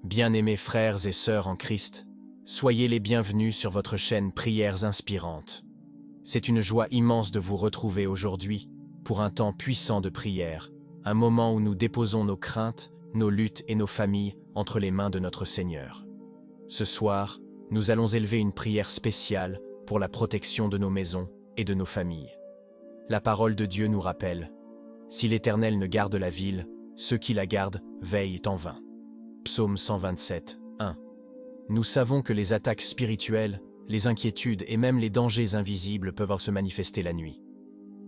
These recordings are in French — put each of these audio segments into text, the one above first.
Bien-aimés frères et sœurs en Christ, soyez les bienvenus sur votre chaîne Prières Inspirantes. C'est une joie immense de vous retrouver aujourd'hui pour un temps puissant de prière, un moment où nous déposons nos craintes, nos luttes et nos familles entre les mains de notre Seigneur. Ce soir, nous allons élever une prière spéciale pour la protection de nos maisons et de nos familles. La parole de Dieu nous rappelle « Si l'Éternel ne garde la ville, ceux qui la gardent veillent en vain ». Psaume 127, 1. Nous savons que les attaques spirituelles, les inquiétudes et même les dangers invisibles peuvent se manifester la nuit.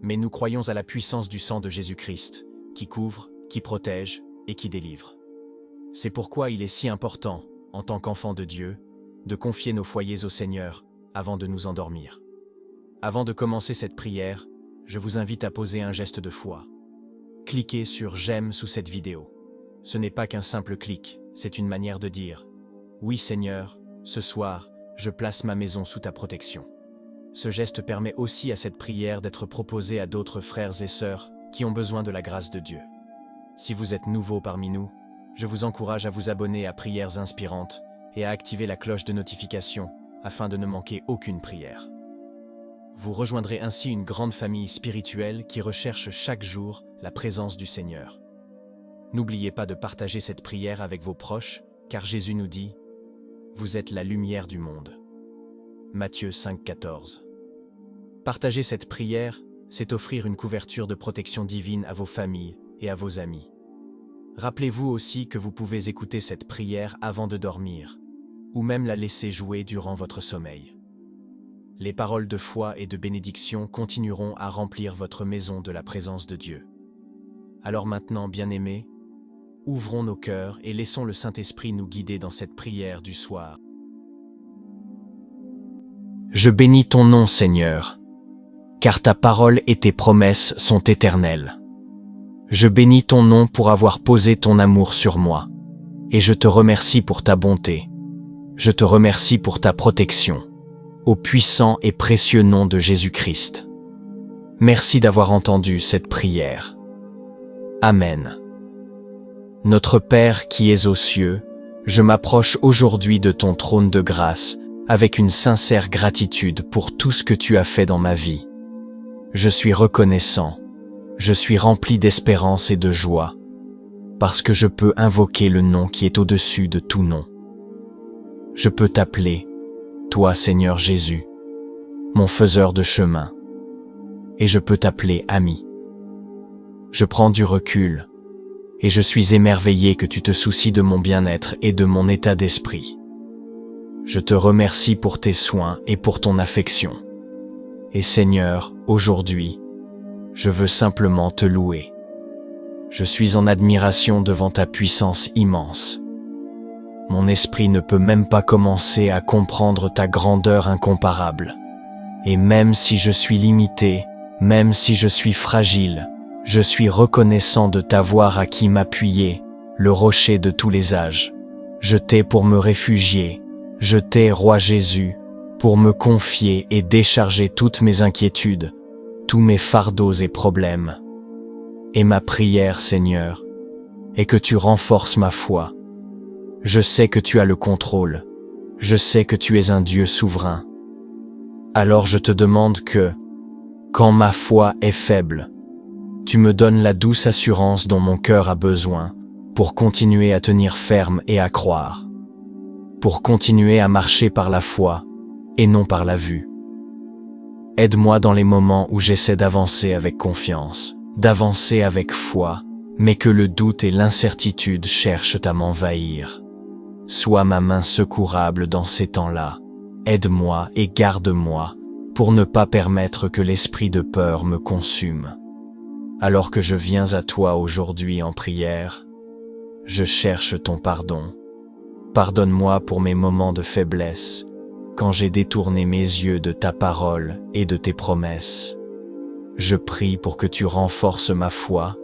Mais nous croyons à la puissance du sang de Jésus-Christ, qui couvre, qui protège et qui délivre. C'est pourquoi il est si important, en tant qu'enfants de Dieu, de confier nos foyers au Seigneur avant de nous endormir. Avant de commencer cette prière, je vous invite à poser un geste de foi. Cliquez sur « J'aime » sous cette vidéo. Ce n'est pas qu'un simple clic, c'est une manière de dire « Oui Seigneur, ce soir, je place ma maison sous ta protection ». Ce geste permet aussi à cette prière d'être proposée à d'autres frères et sœurs qui ont besoin de la grâce de Dieu. Si vous êtes nouveau parmi nous, je vous encourage à vous abonner à Prières Inspirantes et à activer la cloche de notification afin de ne manquer aucune prière. Vous rejoindrez ainsi une grande famille spirituelle qui recherche chaque jour la présence du Seigneur. N'oubliez pas de partager cette prière avec vos proches, car Jésus nous dit « Vous êtes la lumière du monde ». Matthieu 5,14. Partager cette prière, c'est offrir une couverture de protection divine à vos familles et à vos amis. Rappelez-vous aussi que vous pouvez écouter cette prière avant de dormir, ou même la laisser jouer durant votre sommeil. Les paroles de foi et de bénédiction continueront à remplir votre maison de la présence de Dieu. Alors maintenant, bien-aimés, ouvrons nos cœurs et laissons le Saint-Esprit nous guider dans cette prière du soir. Je bénis ton nom, Seigneur, car ta parole et tes promesses sont éternelles. Je bénis ton nom pour avoir posé ton amour sur moi, et je te remercie pour ta bonté. Je te remercie pour ta protection, au puissant et précieux nom de Jésus-Christ. Merci d'avoir entendu cette prière. Amen. Notre Père qui es aux cieux, je m'approche aujourd'hui de ton trône de grâce avec une sincère gratitude pour tout ce que tu as fait dans ma vie. Je suis reconnaissant, je suis rempli d'espérance et de joie, parce que je peux invoquer le nom qui est au-dessus de tout nom. Je peux t'appeler, toi Seigneur Jésus, mon faiseur de chemin, et je peux t'appeler ami. Je prends du recul, et je suis émerveillé que tu te soucies de mon bien-être et de mon état d'esprit. Je te remercie pour tes soins et pour ton affection. Et Seigneur, aujourd'hui, je veux simplement te louer. Je suis en admiration devant ta puissance immense. Mon esprit ne peut même pas commencer à comprendre ta grandeur incomparable. Et même si je suis limité, même si je suis fragile, je suis reconnaissant de t'avoir à qui m'appuyer, le rocher de tous les âges. Je t'ai pour me réfugier, je t'ai, Roi Jésus, pour me confier et décharger toutes mes inquiétudes, tous mes fardeaux et problèmes. Et ma prière, Seigneur, est que tu renforces ma foi. Je sais que tu as le contrôle, je sais que tu es un Dieu souverain. Alors je te demande que, quand ma foi est faible, tu me donnes la douce assurance dont mon cœur a besoin pour continuer à tenir ferme et à croire, pour continuer à marcher par la foi et non par la vue. Aide-moi dans les moments où j'essaie d'avancer avec confiance, d'avancer avec foi, mais que le doute et l'incertitude cherchent à m'envahir. Sois ma main secourable dans ces temps-là. Aide-moi et garde-moi pour ne pas permettre que l'esprit de peur me consume. Alors que je viens à toi aujourd'hui en prière, je cherche ton pardon. Pardonne-moi pour mes moments de faiblesse, quand j'ai détourné mes yeux de ta parole et de tes promesses. Je prie pour que tu renforces ma foi,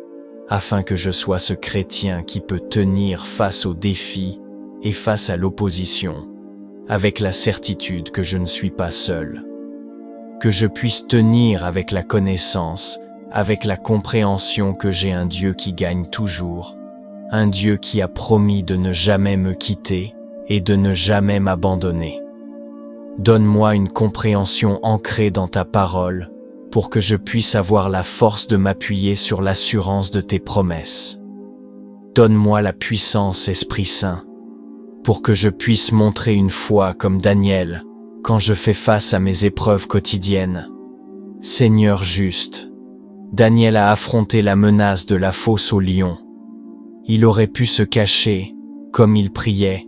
afin que je sois ce chrétien qui peut tenir face aux défis et face à l'opposition, avec la certitude que je ne suis pas seul. Que je puisse tenir avec la connaissance, avec la compréhension que j'ai un Dieu qui gagne toujours, un Dieu qui a promis de ne jamais me quitter et de ne jamais m'abandonner. Donne-moi une compréhension ancrée dans ta parole pour que je puisse avoir la force de m'appuyer sur l'assurance de tes promesses. Donne-moi la puissance, Esprit Saint, pour que je puisse montrer une foi comme Daniel quand je fais face à mes épreuves quotidiennes. Seigneur juste, Daniel a affronté la menace de la fosse au lion. Il aurait pu se cacher, comme il priait.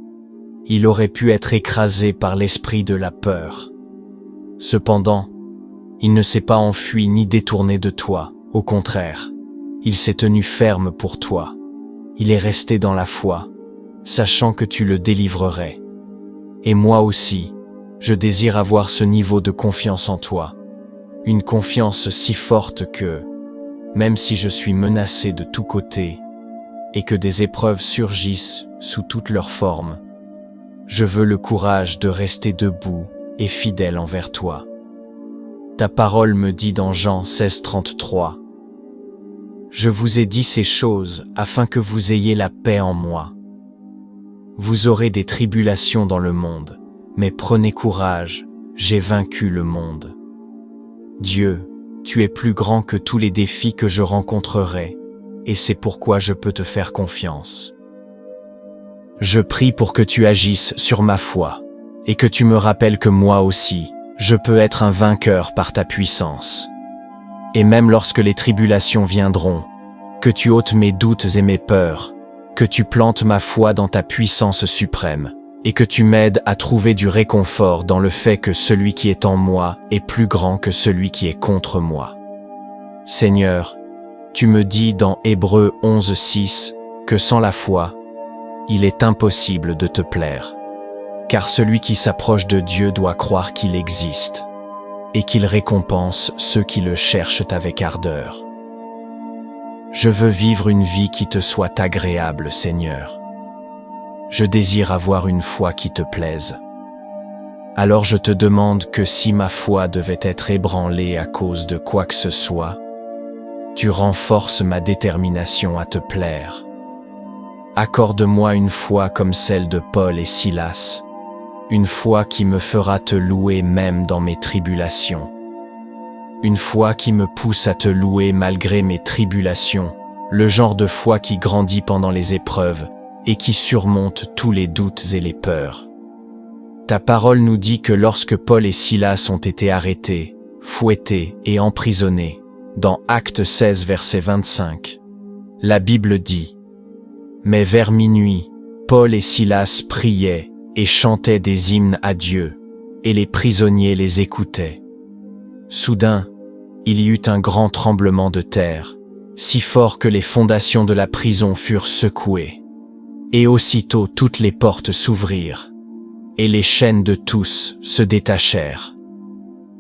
Il aurait pu être écrasé par l'esprit de la peur. Cependant, il ne s'est pas enfui ni détourné de toi. Au contraire, il s'est tenu ferme pour toi. Il est resté dans la foi, sachant que tu le délivrerais. Et moi aussi, je désire avoir ce niveau de confiance en toi. Une confiance si forte que, même si je suis menacé de tous côtés, et que des épreuves surgissent sous toutes leurs formes, je veux le courage de rester debout et fidèle envers toi. Ta parole me dit dans Jean 16:33, « Je vous ai dit ces choses afin que vous ayez la paix en moi. Vous aurez des tribulations dans le monde, mais prenez courage, j'ai vaincu le monde. » Dieu, tu es plus grand que tous les défis que je rencontrerai, et c'est pourquoi je peux te faire confiance. Je prie pour que tu agisses sur ma foi, et que tu me rappelles que moi aussi, je peux être un vainqueur par ta puissance. Et même lorsque les tribulations viendront, que tu ôtes mes doutes et mes peurs, que tu plantes ma foi dans ta puissance suprême, et que tu m'aides à trouver du réconfort dans le fait que celui qui est en moi est plus grand que celui qui est contre moi. Seigneur, tu me dis dans Hébreux 11:6 que sans la foi, il est impossible de te plaire, car celui qui s'approche de Dieu doit croire qu'il existe, et qu'il récompense ceux qui le cherchent avec ardeur. Je veux vivre une vie qui te soit agréable, Seigneur. Je désire avoir une foi qui te plaise. Alors je te demande que si ma foi devait être ébranlée à cause de quoi que ce soit, tu renforces ma détermination à te plaire. Accorde-moi une foi comme celle de Paul et Silas, une foi qui me fera te louer même dans mes tribulations. Une foi qui me pousse à te louer malgré mes tribulations, le genre de foi qui grandit pendant les épreuves et qui surmonte tous les doutes et les peurs. Ta parole nous dit que lorsque Paul et Silas ont été arrêtés, fouettés et emprisonnés, dans Actes 16 verset 25, la Bible dit « Mais vers minuit, Paul et Silas priaient et chantaient des hymnes à Dieu, et les prisonniers les écoutaient. Soudain, il y eut un grand tremblement de terre, si fort que les fondations de la prison furent secouées. Et aussitôt toutes les portes s'ouvrirent, et les chaînes de tous se détachèrent.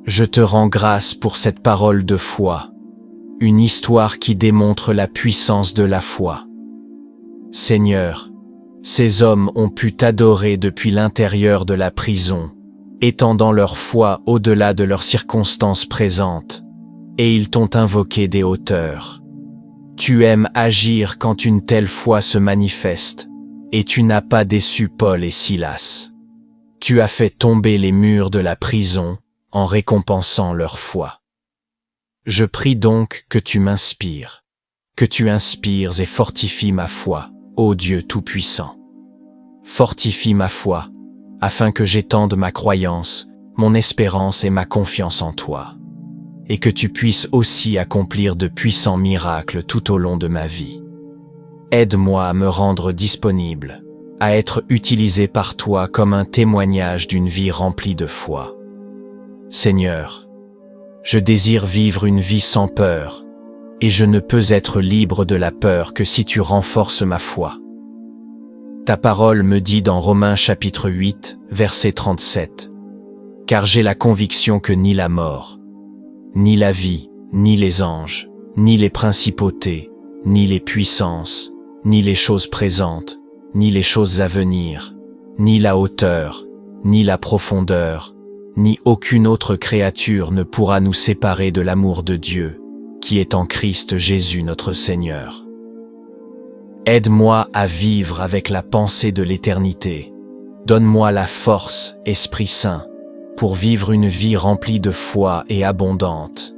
Je te rends grâce pour cette parole de foi, une histoire qui démontre la puissance de la foi. Seigneur, ces hommes ont pu t'adorer depuis l'intérieur de la prison, étendant leur foi au-delà de leurs circonstances présentes, et ils t'ont invoqué des hauteurs. Tu aimes agir quand une telle foi se manifeste, et tu n'as pas déçu Paul et Silas. Tu as fait tomber les murs de la prison en récompensant leur foi. Je prie donc que tu m'inspires, que tu inspires et fortifies ma foi, ô Dieu Tout-Puissant. Fortifie ma foi, afin que j'étende ma croyance, mon espérance et ma confiance en toi, et que tu puisses aussi accomplir de puissants miracles tout au long de ma vie. Aide-moi à me rendre disponible, à être utilisé par toi comme un témoignage d'une vie remplie de foi. Seigneur, je désire vivre une vie sans peur, et je ne peux être libre de la peur que si tu renforces ma foi. Ta parole me dit dans Romains chapitre 8, verset 37, « Car j'ai la conviction que ni la mort, ni la vie, ni les anges, ni les principautés, ni les puissances, ni les choses présentes, ni les choses à venir, ni la hauteur, ni la profondeur, ni aucune autre créature ne pourra nous séparer de l'amour de Dieu, qui est en Christ Jésus notre Seigneur. » Aide-moi à vivre avec la pensée de l'éternité. Donne-moi la force, Esprit Saint, pour vivre une vie remplie de foi et abondante,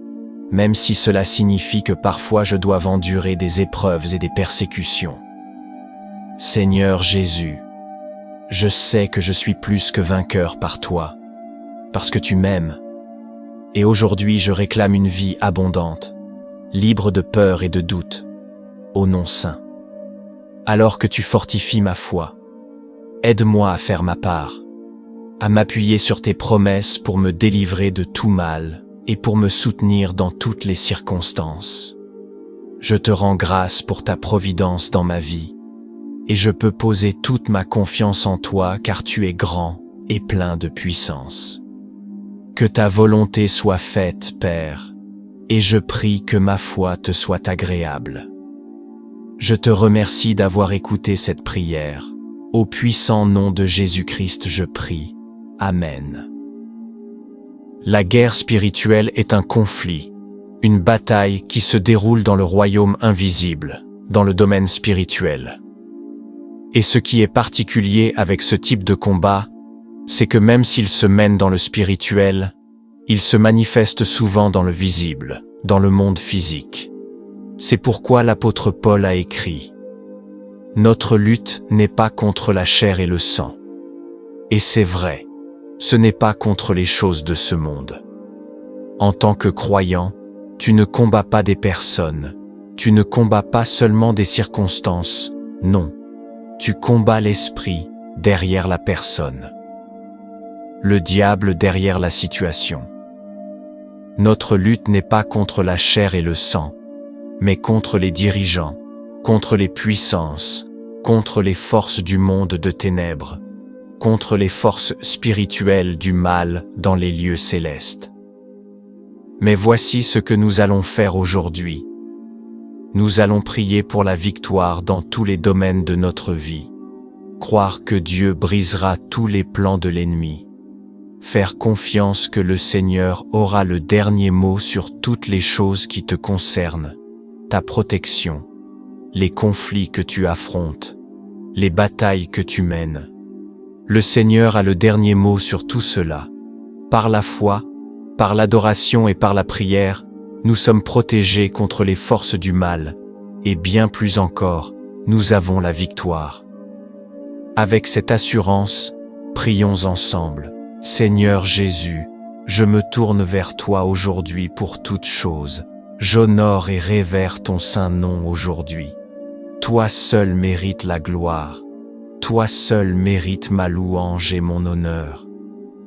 même si cela signifie que parfois je dois endurer des épreuves et des persécutions. Seigneur Jésus, je sais que je suis plus que vainqueur par toi, parce que tu m'aimes. Et aujourd'hui je réclame une vie abondante, libre de peur et de doute, au nom saint. Alors que tu fortifies ma foi, aide-moi à faire ma part, à m'appuyer sur tes promesses pour me délivrer de tout mal et pour me soutenir dans toutes les circonstances. Je te rends grâce pour ta providence dans ma vie, et je peux poser toute ma confiance en toi car tu es grand et plein de puissance. Que ta volonté soit faite, Père, et je prie que ma foi te soit agréable. Je te remercie d'avoir écouté cette prière. Au puissant nom de Jésus-Christ je prie. Amen. La guerre spirituelle est un conflit, une bataille qui se déroule dans le royaume invisible, dans le domaine spirituel. Et ce qui est particulier avec ce type de combat, c'est que même s'il se mène dans le spirituel, il se manifeste souvent dans le visible, dans le monde physique. C'est pourquoi l'apôtre Paul a écrit « Notre lutte n'est pas contre la chair et le sang. » Et c'est vrai, ce n'est pas contre les choses de ce monde. En tant que croyant, tu ne combats pas des personnes, tu ne combats pas seulement des circonstances, non. Tu combats l'esprit derrière la personne. Le diable derrière la situation. Notre lutte n'est pas contre la chair et le sang, mais contre les dirigeants, contre les puissances, contre les forces du monde de ténèbres, contre les forces spirituelles du mal dans les lieux célestes. Mais voici ce que nous allons faire aujourd'hui. Nous allons prier pour la victoire dans tous les domaines de notre vie. Croire que Dieu brisera tous les plans de l'ennemi. Faire confiance que le Seigneur aura le dernier mot sur toutes les choses qui te concernent, ta protection, les conflits que tu affrontes, les batailles que tu mènes. Le Seigneur a le dernier mot sur tout cela. Par la foi, par l'adoration et par la prière, nous sommes protégés contre les forces du mal, et bien plus encore, nous avons la victoire. Avec cette assurance, prions ensemble. Seigneur Jésus, je me tourne vers toi aujourd'hui pour toutes choses. J'honore et révère ton saint nom aujourd'hui. Toi seul mérites la gloire. Toi seul mérites ma louange et mon honneur.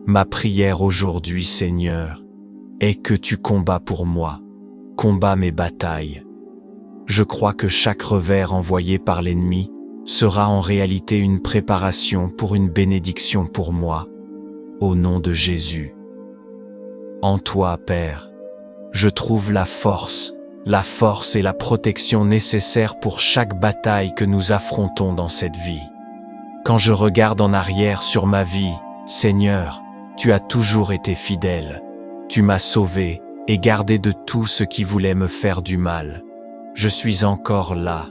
Ma prière aujourd'hui, Seigneur, est que tu combats pour moi. Combats mes batailles. Je crois que chaque revers envoyé par l'ennemi sera en réalité une préparation pour une bénédiction pour moi. Au nom de Jésus. En toi, Père, je trouve la force et la protection nécessaires pour chaque bataille que nous affrontons dans cette vie. Quand je regarde en arrière sur ma vie, Seigneur, tu as toujours été fidèle. Tu m'as sauvé et gardé de tout ce qui voulait me faire du mal. Je suis encore là,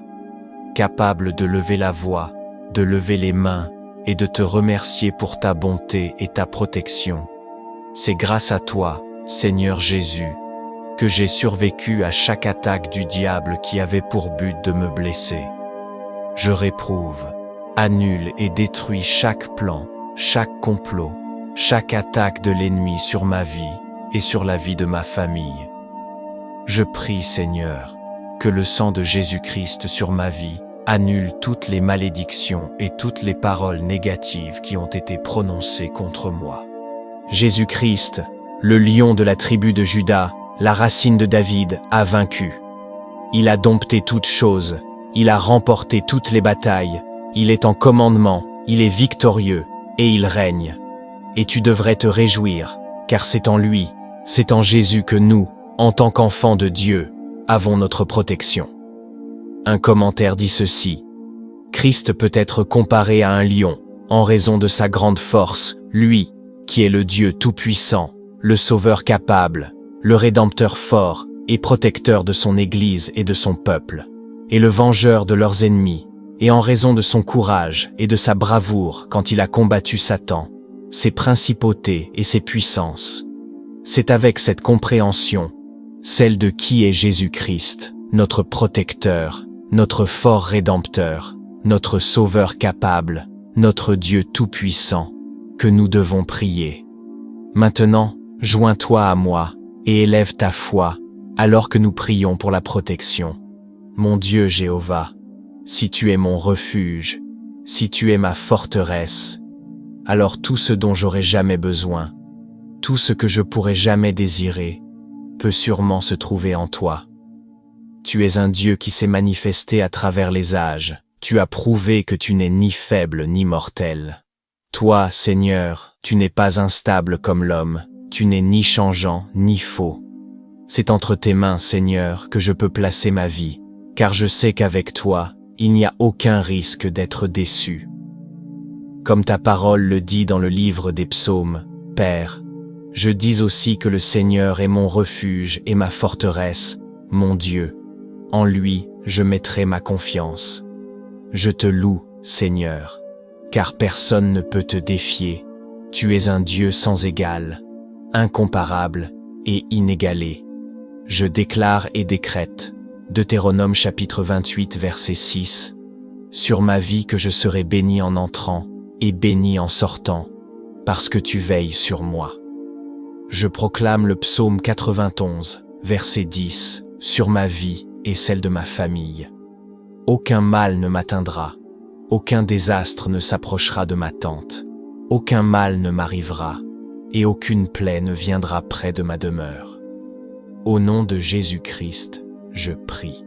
capable de lever la voix, de lever les mains et de te remercier pour ta bonté et ta protection. C'est grâce à toi, Seigneur Jésus, que j'ai survécu à chaque attaque du diable qui avait pour but de me blesser. Je réprouve, annule et détruis chaque plan, chaque complot, chaque attaque de l'ennemi sur ma vie et sur la vie de ma famille. Je prie, Seigneur, que le sang de Jésus-Christ sur ma vie annule toutes les malédictions et toutes les paroles négatives qui ont été prononcées contre moi. Jésus-Christ, le lion de la tribu de Juda, la racine de David, a vaincu. Il a dompté toutes choses, il a remporté toutes les batailles, il est en commandement, il est victorieux, et il règne. Et tu devrais te réjouir, car c'est en lui, c'est en Jésus que nous, en tant qu'enfants de Dieu, avons notre protection. Un commentaire dit ceci. Christ peut être comparé à un lion, en raison de sa grande force, lui, qui est le Dieu tout-puissant, le Sauveur capable, le Rédempteur fort et protecteur de son Église et de son peuple, et le vengeur de leurs ennemis, et en raison de son courage et de sa bravoure quand il a combattu Satan, ses principautés et ses puissances. C'est avec cette compréhension, celle de qui est Jésus-Christ, notre protecteur, notre fort rédempteur, notre sauveur capable, notre Dieu tout-puissant, que nous devons prier. Maintenant, joins-toi à moi et élève ta foi, alors que nous prions pour la protection. Mon Dieu Jéhovah, si tu es mon refuge, si tu es ma forteresse, alors tout ce dont j'aurai jamais besoin, tout ce que je pourrai jamais désirer, peut sûrement se trouver en toi. Tu es un Dieu qui s'est manifesté à travers les âges, tu as prouvé que tu n'es ni faible ni mortel. Toi, Seigneur, tu n'es pas instable comme l'homme, tu n'es ni changeant ni faux. C'est entre tes mains, Seigneur, que je peux placer ma vie, car je sais qu'avec toi, il n'y a aucun risque d'être déçu. Comme ta parole le dit dans le livre des psaumes, Père, je dis aussi que le Seigneur est mon refuge et ma forteresse, mon Dieu. En lui, je mettrai ma confiance. Je te loue, Seigneur, car personne ne peut te défier. Tu es un Dieu sans égal, incomparable et inégalé. Je déclare et décrète, Deutéronome chapitre 28 verset 6, sur ma vie que je serai béni en entrant et béni en sortant, parce que tu veilles sur moi. Je proclame le psaume 91, verset 10, sur ma vie et celle de ma famille. Aucun mal ne m'atteindra, aucun désastre ne s'approchera de ma tente, aucun mal ne m'arrivera, et aucune plaie ne viendra près de ma demeure. Au nom de Jésus-Christ, je prie.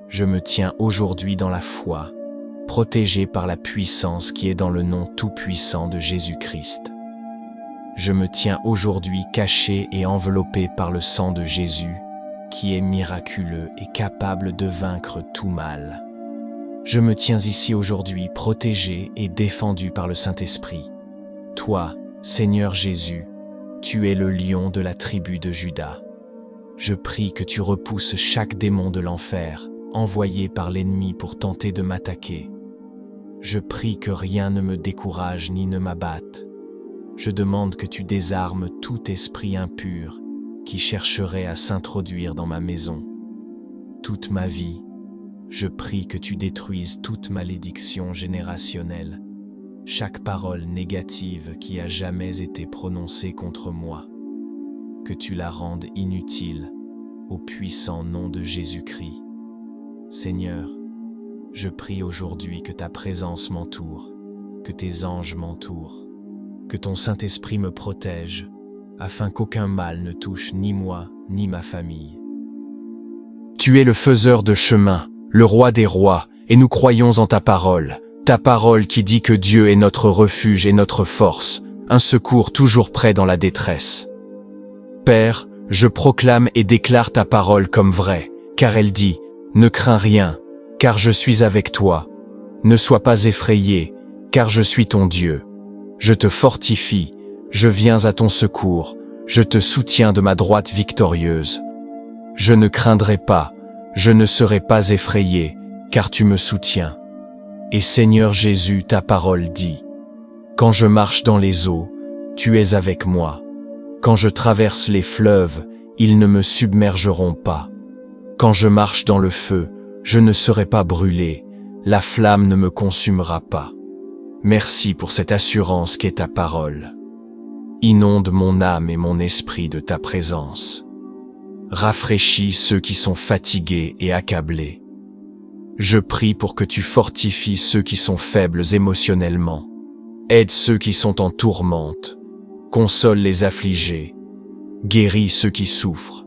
Je me tiens aujourd'hui dans la foi, protégé par la puissance qui est dans le nom tout-puissant de Jésus-Christ. Je me tiens aujourd'hui caché et enveloppé par le sang de Jésus, qui est miraculeux et capable de vaincre tout mal. Je me tiens ici aujourd'hui protégé et défendu par le Saint-Esprit. Toi, Seigneur Jésus, tu es le lion de la tribu de Juda. Je prie que tu repousses chaque démon de l'enfer, envoyé par l'ennemi pour tenter de m'attaquer. Je prie que rien ne me décourage ni ne m'abatte. Je demande que tu désarmes tout esprit impur qui chercherait à s'introduire dans ma maison. Toute ma vie, je prie que tu détruises toute malédiction générationnelle, chaque parole négative qui a jamais été prononcée contre moi, que tu la rendes inutile au puissant nom de Jésus-Christ. Seigneur, je prie aujourd'hui que ta présence m'entoure, que tes anges m'entourent, que ton Saint-Esprit me protège, afin qu'aucun mal ne touche ni moi, ni ma famille. Tu es le faiseur de chemin, le roi des rois, et nous croyons en ta parole qui dit que Dieu est notre refuge et notre force, un secours toujours prêt dans la détresse. Père, je proclame et déclare ta parole comme vraie, car elle dit, ne crains rien, car je suis avec toi. Ne sois pas effrayé, car je suis ton Dieu. Je te fortifie, je viens à ton secours, je te soutiens de ma droite victorieuse. Je ne craindrai pas, je ne serai pas effrayé, car tu me soutiens. Et Seigneur Jésus, ta parole dit, quand je marche dans les eaux, tu es avec moi. Quand je traverse les fleuves, ils ne me submergeront pas. Quand je marche dans le feu, je ne serai pas brûlé, la flamme ne me consumera pas. Merci pour cette assurance qu'est ta parole. Inonde mon âme et mon esprit de ta présence. Rafraîchis ceux qui sont fatigués et accablés. Je prie pour que tu fortifies ceux qui sont faibles émotionnellement. Aide ceux qui sont en tourmente. Console les affligés. Guéris ceux qui souffrent.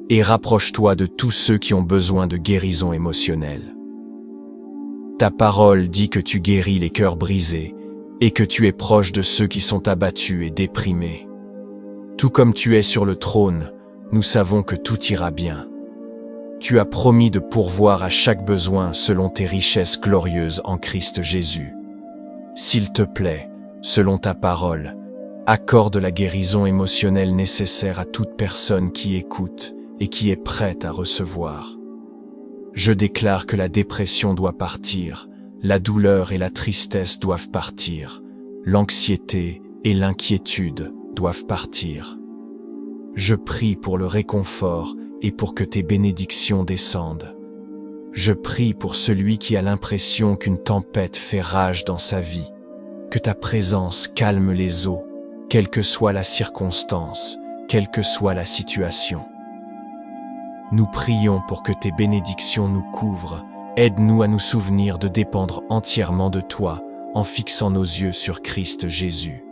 Et rapproche-toi de tous ceux qui ont besoin de guérison émotionnelle. Ta parole dit que tu guéris les cœurs brisés et que tu es proche de ceux qui sont abattus et déprimés. Tout comme tu es sur le trône, nous savons que tout ira bien. Tu as promis de pourvoir à chaque besoin selon tes richesses glorieuses en Christ Jésus. S'il te plaît, selon ta parole, accorde la guérison émotionnelle nécessaire à toute personne qui écoute et qui est prête à recevoir. Je déclare que la dépression doit partir, La douleur et la tristesse doivent partir. L'anxiété et l'inquiétude doivent partir. Je prie pour le réconfort et pour que tes bénédictions descendent. Je prie pour celui qui a l'impression qu'une tempête fait rage dans sa vie, que ta présence calme les eaux, quelle que soit la circonstance, quelle que soit la situation. Nous prions pour que tes bénédictions nous couvrent. Aide-nous à nous souvenir de dépendre entièrement de toi en fixant nos yeux sur Christ Jésus.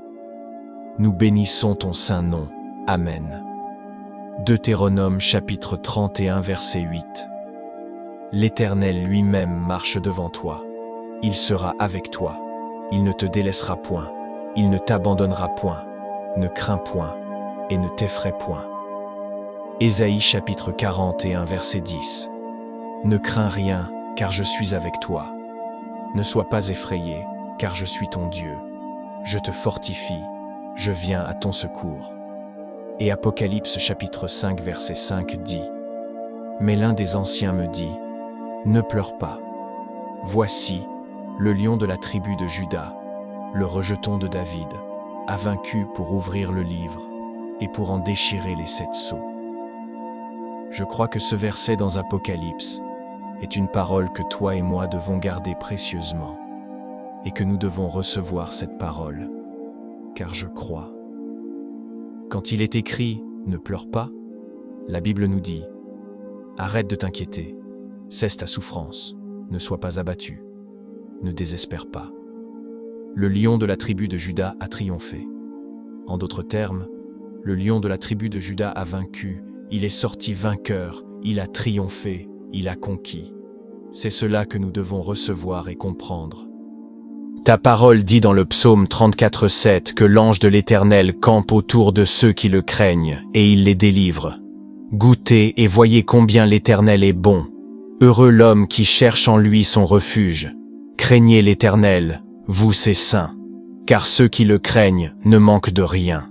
Nous bénissons ton saint nom. Amen. Deutéronome chapitre 31 verset 8. L'Éternel lui-même marche devant toi. Il sera avec toi. Il ne te délaissera point. Il ne t'abandonnera point. Ne crains point et ne t'effraie point. Ésaïe chapitre 41 verset 10. Ne crains rien, car je suis avec toi. Ne sois pas effrayé, car je suis ton Dieu. Je te fortifie, je viens à ton secours. Et Apocalypse chapitre 5 verset 5 dit: Mais l'un des anciens me dit: Ne pleure pas. Voici, le lion de la tribu de Juda, le rejeton de David, a vaincu pour ouvrir le livre et pour en déchirer les 7 sceaux. Je crois que ce verset dans Apocalypse est une parole que toi et moi devons garder précieusement et que nous devons recevoir cette parole, car je crois. Quand il est écrit « Ne pleure pas », la Bible nous dit « Arrête de t'inquiéter, cesse ta souffrance, ne sois pas abattu, ne désespère pas. Le lion de la tribu de Juda a triomphé. » En d'autres termes, le lion de la tribu de Juda a vaincu, il est sorti vainqueur, il a triomphé, il a conquis. C'est cela que nous devons recevoir et comprendre. Ta parole dit dans le psaume 34:7 que l'ange de l'Éternel campe autour de ceux qui le craignent et il les délivre. Goûtez et voyez combien l'Éternel est bon. Heureux l'homme qui cherche en lui son refuge. Craignez l'Éternel, vous ses saints, car ceux qui le craignent ne manquent de rien.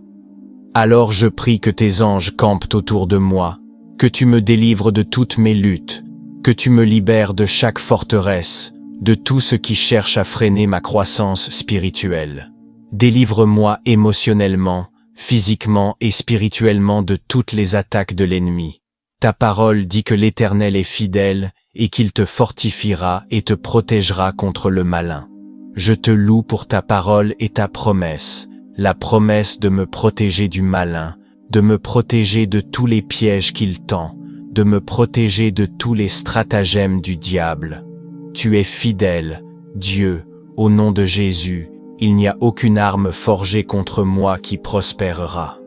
Alors je prie que tes anges campent autour de moi, que tu me délivres de toutes mes luttes, que tu me libères de chaque forteresse, de tout ce qui cherche à freiner ma croissance spirituelle. Délivre-moi émotionnellement, physiquement et spirituellement de toutes les attaques de l'ennemi. Ta parole dit que l'Éternel est fidèle et qu'il te fortifiera et te protégera contre le malin. Je te loue pour ta parole et ta promesse, la promesse de me protéger du malin, de me protéger de tous les pièges qu'il tend, de me protéger de tous les stratagèmes du diable. Tu es fidèle, Dieu, au nom de Jésus, il n'y a aucune arme forgée contre moi qui prospérera.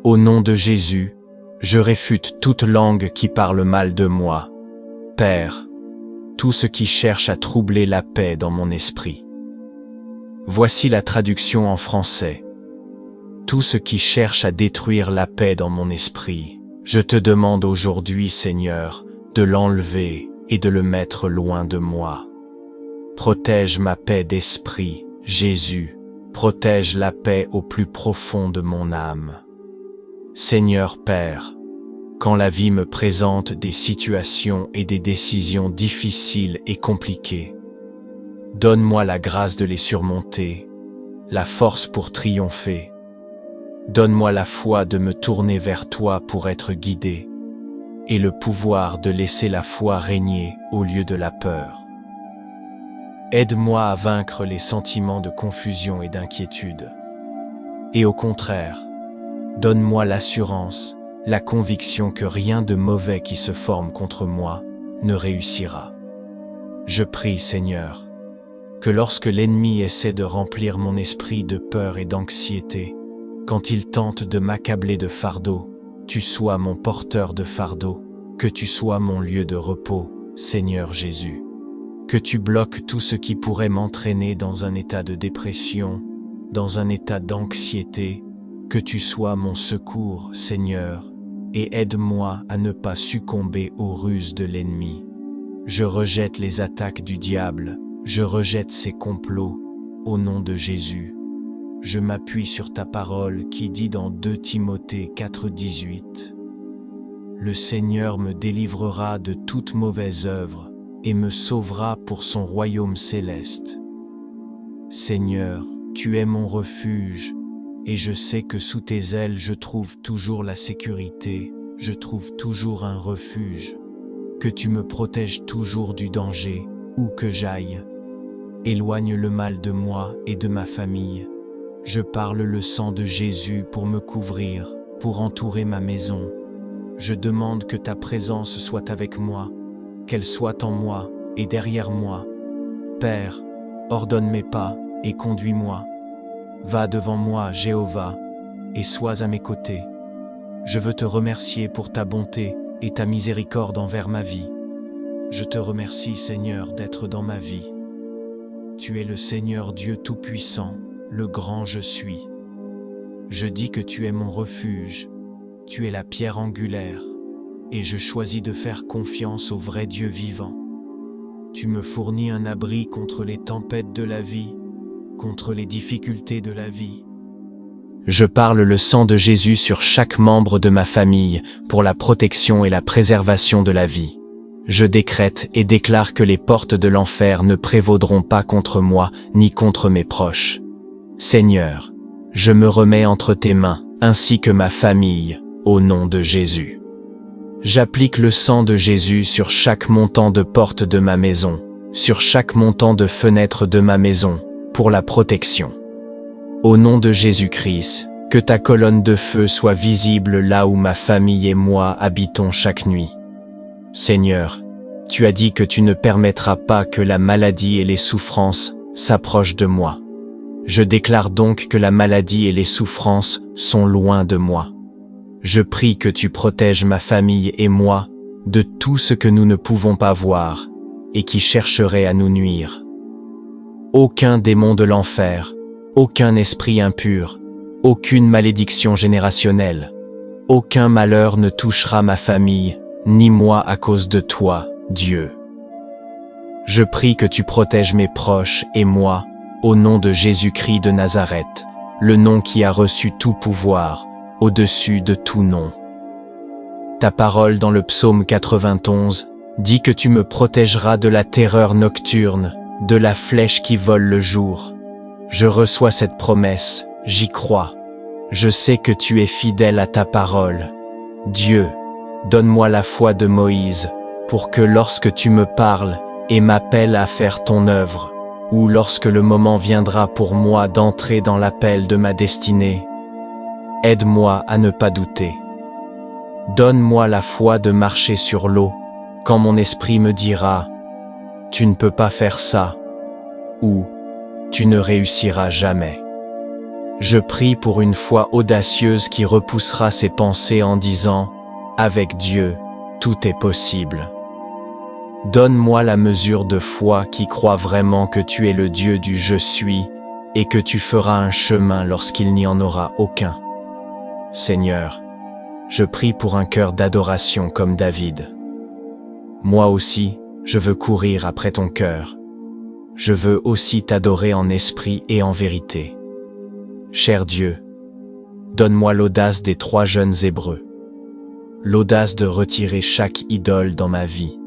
Au nom de Jésus, je réfute toute langue qui parle mal de moi. Père, tout ce qui cherche à troubler la paix dans mon esprit. Voici la traduction en français. Tout ce qui cherche à détruire la paix dans mon esprit, je te demande aujourd'hui, Seigneur, de l'enlever et de le mettre loin de moi. Protège ma paix d'esprit, Jésus, protège la paix au plus profond de mon âme. Seigneur Père, quand la vie me présente des situations et des décisions difficiles et compliquées, donne-moi la grâce de les surmonter, la force pour triompher. Donne-moi la foi de me tourner vers toi pour être guidé, et le pouvoir de laisser la foi régner au lieu de la peur. Aide-moi à vaincre les sentiments de confusion et d'inquiétude. Et au contraire, donne-moi l'assurance, la conviction que rien de mauvais qui se forme contre moi ne réussira. Je prie, Seigneur, que lorsque l'ennemi essaie de remplir mon esprit de peur et d'anxiété, quand il tente de m'accabler de fardeau, tu sois mon porteur de fardeau, que tu sois mon lieu de repos, Seigneur Jésus. Que tu bloques tout ce qui pourrait m'entraîner dans un état de dépression, dans un état d'anxiété, que tu sois mon secours, Seigneur, et aide-moi à ne pas succomber aux ruses de l'ennemi. Je rejette les attaques du diable, je rejette ses complots, au nom de Jésus. Je m'appuie sur ta parole qui dit dans 2 Timothée 4,18 « Le Seigneur me délivrera de toute mauvaise œuvre et me sauvera pour son royaume céleste. Seigneur, tu es mon refuge, et je sais que sous tes ailes je trouve toujours la sécurité, je trouve toujours un refuge, que tu me protèges toujours du danger, où que j'aille. Éloigne le mal de moi et de ma famille. Je parle le sang de Jésus pour me couvrir, pour entourer ma maison. Je demande que ta présence soit avec moi, qu'elle soit en moi et derrière moi. Père, ordonne mes pas et conduis-moi. Va devant moi, Jéhovah, et sois à mes côtés. Je veux te remercier pour ta bonté et ta miséricorde envers ma vie. Je te remercie, Seigneur, d'être dans ma vie. Tu es le Seigneur Dieu Tout-Puissant, le grand je suis. Je dis que tu es mon refuge, tu es la pierre angulaire, et je choisis de faire confiance au vrai Dieu vivant. Tu me fournis un abri contre les tempêtes de la vie, contre les difficultés de la vie. Je parle le sang de Jésus sur chaque membre de ma famille pour la protection et la préservation de la vie. Je décrète et déclare que les portes de l'enfer ne prévaudront pas contre moi ni contre mes proches. Seigneur, je me remets entre tes mains, ainsi que ma famille, au nom de Jésus. J'applique le sang de Jésus sur chaque montant de porte de ma maison, sur chaque montant de fenêtre de ma maison, pour la protection. Au nom de Jésus-Christ, que ta colonne de feu soit visible là où ma famille et moi habitons chaque nuit. Seigneur, tu as dit que tu ne permettras pas que la maladie et les souffrances s'approchent de moi. Je déclare donc que la maladie et les souffrances sont loin de moi. Je prie que tu protèges ma famille et moi de tout ce que nous ne pouvons pas voir et qui chercherait à nous nuire. Aucun démon de l'enfer, aucun esprit impur, aucune malédiction générationnelle, aucun malheur ne touchera ma famille, ni moi à cause de toi, Dieu. Je prie que tu protèges mes proches et moi, au nom de Jésus-Christ de Nazareth, le nom qui a reçu tout pouvoir, au-dessus de tout nom. Ta parole dans le psaume 91 dit que tu me protégeras de la terreur nocturne, de la flèche qui vole le jour. Je reçois cette promesse, j'y crois. Je sais que tu es fidèle à ta parole. Dieu, donne-moi la foi de Moïse, pour que lorsque tu me parles et m'appelles à faire ton œuvre, ou lorsque le moment viendra pour moi d'entrer dans l'appel de ma destinée, aide-moi à ne pas douter. Donne-moi la foi de marcher sur l'eau, quand mon esprit me dira « Tu ne peux pas faire ça » ou « Tu ne réussiras jamais ». Je prie pour une foi audacieuse qui repoussera ces pensées en disant « Avec Dieu, tout est possible ». Donne-moi la mesure de foi qui croit vraiment que tu es le Dieu du « Je suis » et que tu feras un chemin lorsqu'il n'y en aura aucun. Seigneur, je prie pour un cœur d'adoration comme David. Moi aussi, je veux courir après ton cœur. Je veux aussi t'adorer en esprit et en vérité. Cher Dieu, donne-moi l'audace des 3 jeunes Hébreux, l'audace de retirer chaque idole dans ma vie,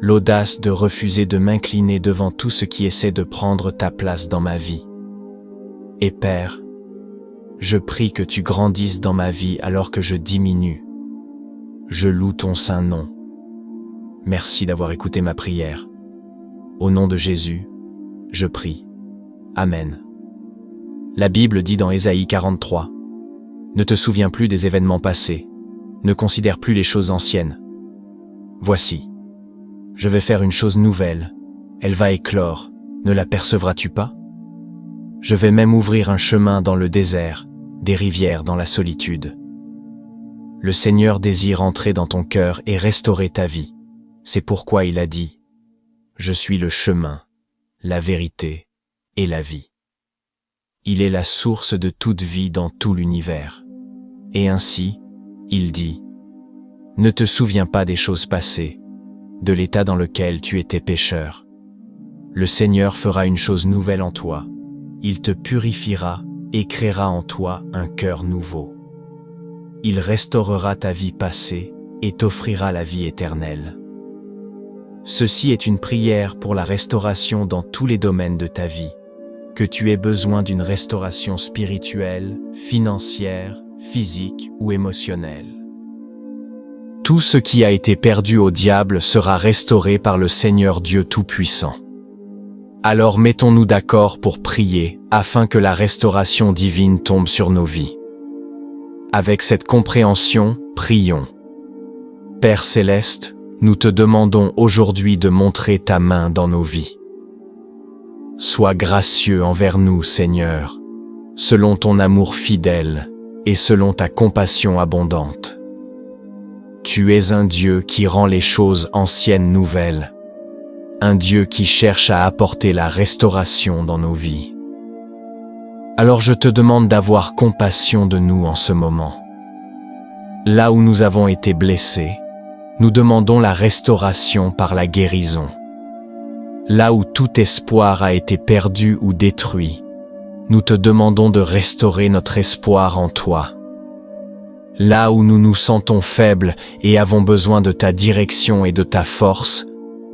l'audace de refuser de m'incliner devant tout ce qui essaie de prendre ta place dans ma vie. Et Père, je prie que tu grandisses dans ma vie alors que je diminue. Je loue ton saint nom. Merci d'avoir écouté ma prière. Au nom de Jésus, je prie. Amen. La Bible dit dans Ésaïe 43, « Ne te souviens plus des événements passés, ne considère plus les choses anciennes. Voici, je vais faire une chose nouvelle, elle va éclore, ne l'apercevras-tu pas? Je vais même ouvrir un chemin dans le désert, des rivières dans la solitude. Le Seigneur désire entrer dans ton cœur et restaurer ta vie. C'est pourquoi il a dit, « Je suis le chemin, la vérité et la vie. » Il est la source de toute vie dans tout l'univers. Et ainsi, il dit, « Ne te souviens pas des choses passées, de l'état dans lequel tu étais pécheur. Le Seigneur fera une chose nouvelle en toi. Il te purifiera et créera en toi un cœur nouveau. Il restaurera ta vie passée et t'offrira la vie éternelle. » Ceci est une prière pour la restauration dans tous les domaines de ta vie. Que tu aies besoin d'une restauration spirituelle, financière, physique ou émotionnelle. Tout ce qui a été perdu au diable sera restauré par le Seigneur Dieu Tout-Puissant. Alors mettons-nous d'accord pour prier afin que la restauration divine tombe sur nos vies. Avec cette compréhension, prions. Père Céleste, nous te demandons aujourd'hui de montrer ta main dans nos vies. Sois gracieux envers nous, Seigneur, selon ton amour fidèle et selon ta compassion abondante. Tu es un Dieu qui rend les choses anciennes nouvelles, un Dieu qui cherche à apporter la restauration dans nos vies. Alors je te demande d'avoir compassion de nous en ce moment. Là où nous avons été blessés, nous demandons la restauration par la guérison. Là où tout espoir a été perdu ou détruit, nous te demandons de restaurer notre espoir en toi. Là où nous nous sentons faibles et avons besoin de ta direction et de ta force,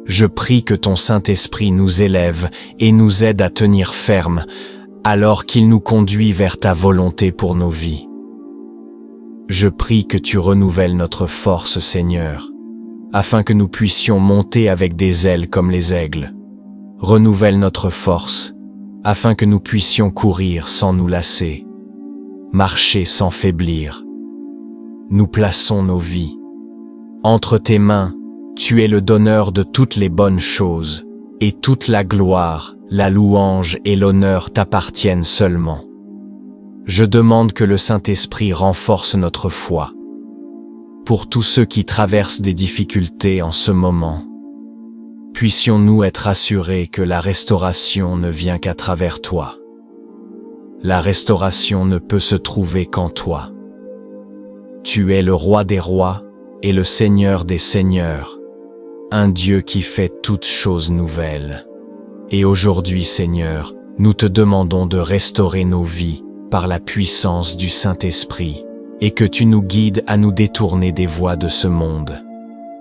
je prie que ton Saint-Esprit nous élève et nous aide à tenir ferme, alors qu'il nous conduit vers ta volonté pour nos vies. Je prie que tu renouvelles notre force, Seigneur, afin que nous puissions monter avec des ailes comme les aigles. Renouvelle notre force, afin que nous puissions courir sans nous lasser, marcher sans faiblir. Nous plaçons nos vies. Entre tes mains, tu es le donneur de toutes les bonnes choses, et toute la gloire, la louange et l'honneur t'appartiennent seulement. Je demande que le Saint-Esprit renforce notre foi. Pour tous ceux qui traversent des difficultés en ce moment, puissions-nous être assurés que la restauration ne vient qu'à travers toi. La restauration ne peut se trouver qu'en toi. Tu es le Roi des rois et le Seigneur des seigneurs, un Dieu qui fait toutes choses nouvelles. Et aujourd'hui, Seigneur, nous te demandons de restaurer nos vies par la puissance du Saint-Esprit, et que tu nous guides à nous détourner des voies de ce monde.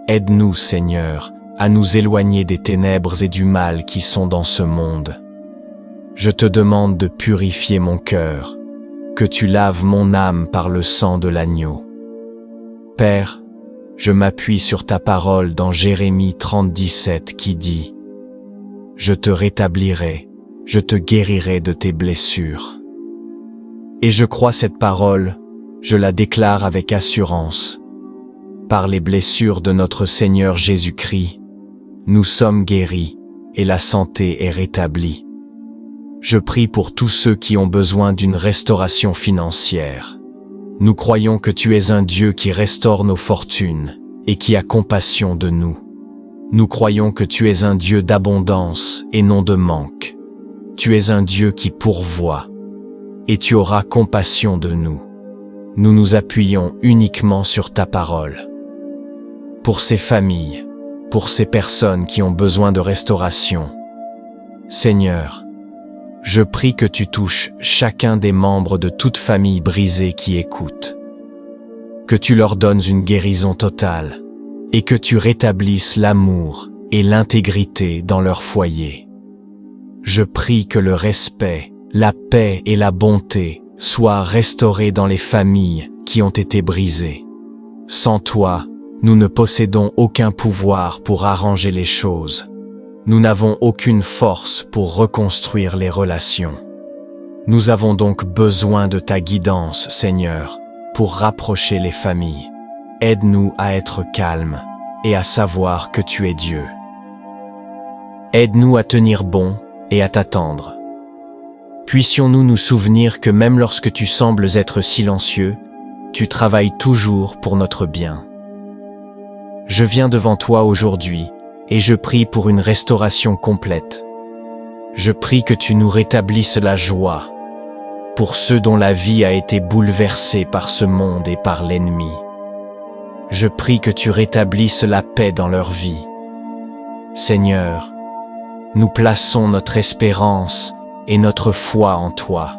Aide-nous, Seigneur, à nous éloigner des ténèbres et du mal qui sont dans ce monde. Je te demande de purifier mon cœur, que tu laves mon âme par le sang de l'agneau. Père, je m'appuie sur ta parole dans Jérémie 30:17 qui dit « Je te rétablirai, je te guérirai de tes blessures. » Et je crois cette parole, je la déclare avec assurance. Par les blessures de notre Seigneur Jésus-Christ, nous sommes guéris et la santé est rétablie. Je prie pour tous ceux qui ont besoin d'une restauration financière. Nous croyons que tu es un Dieu qui restaure nos fortunes et qui a compassion de nous. Nous croyons que tu es un Dieu d'abondance et non de manque. Tu es un Dieu qui pourvoit et tu auras compassion de nous. Nous nous appuyons uniquement sur ta parole. Pour ces familles, pour ces personnes qui ont besoin de restauration, Seigneur, je prie que tu touches chacun des membres de toute famille brisée qui écoute. Que tu leur donnes une guérison totale et que tu rétablisses l'amour et l'intégrité dans leur foyer. Je prie que le respect, la paix et la bonté soient restaurés dans les familles qui ont été brisées. Sans toi, nous ne possédons aucun pouvoir pour arranger les choses. Nous n'avons aucune force pour reconstruire les relations. Nous avons donc besoin de ta guidance, Seigneur, pour rapprocher les familles. Aide-nous à être calmes et à savoir que tu es Dieu. Aide-nous à tenir bon et à t'attendre. Puissions-nous nous souvenir que même lorsque tu sembles être silencieux, tu travailles toujours pour notre bien. Je viens devant toi aujourd'hui et je prie pour une restauration complète. Je prie que tu nous rétablisses la joie pour ceux dont la vie a été bouleversée par ce monde et par l'ennemi. Je prie que tu rétablisses la paix dans leur vie. Seigneur, nous plaçons notre espérance et notre foi en toi.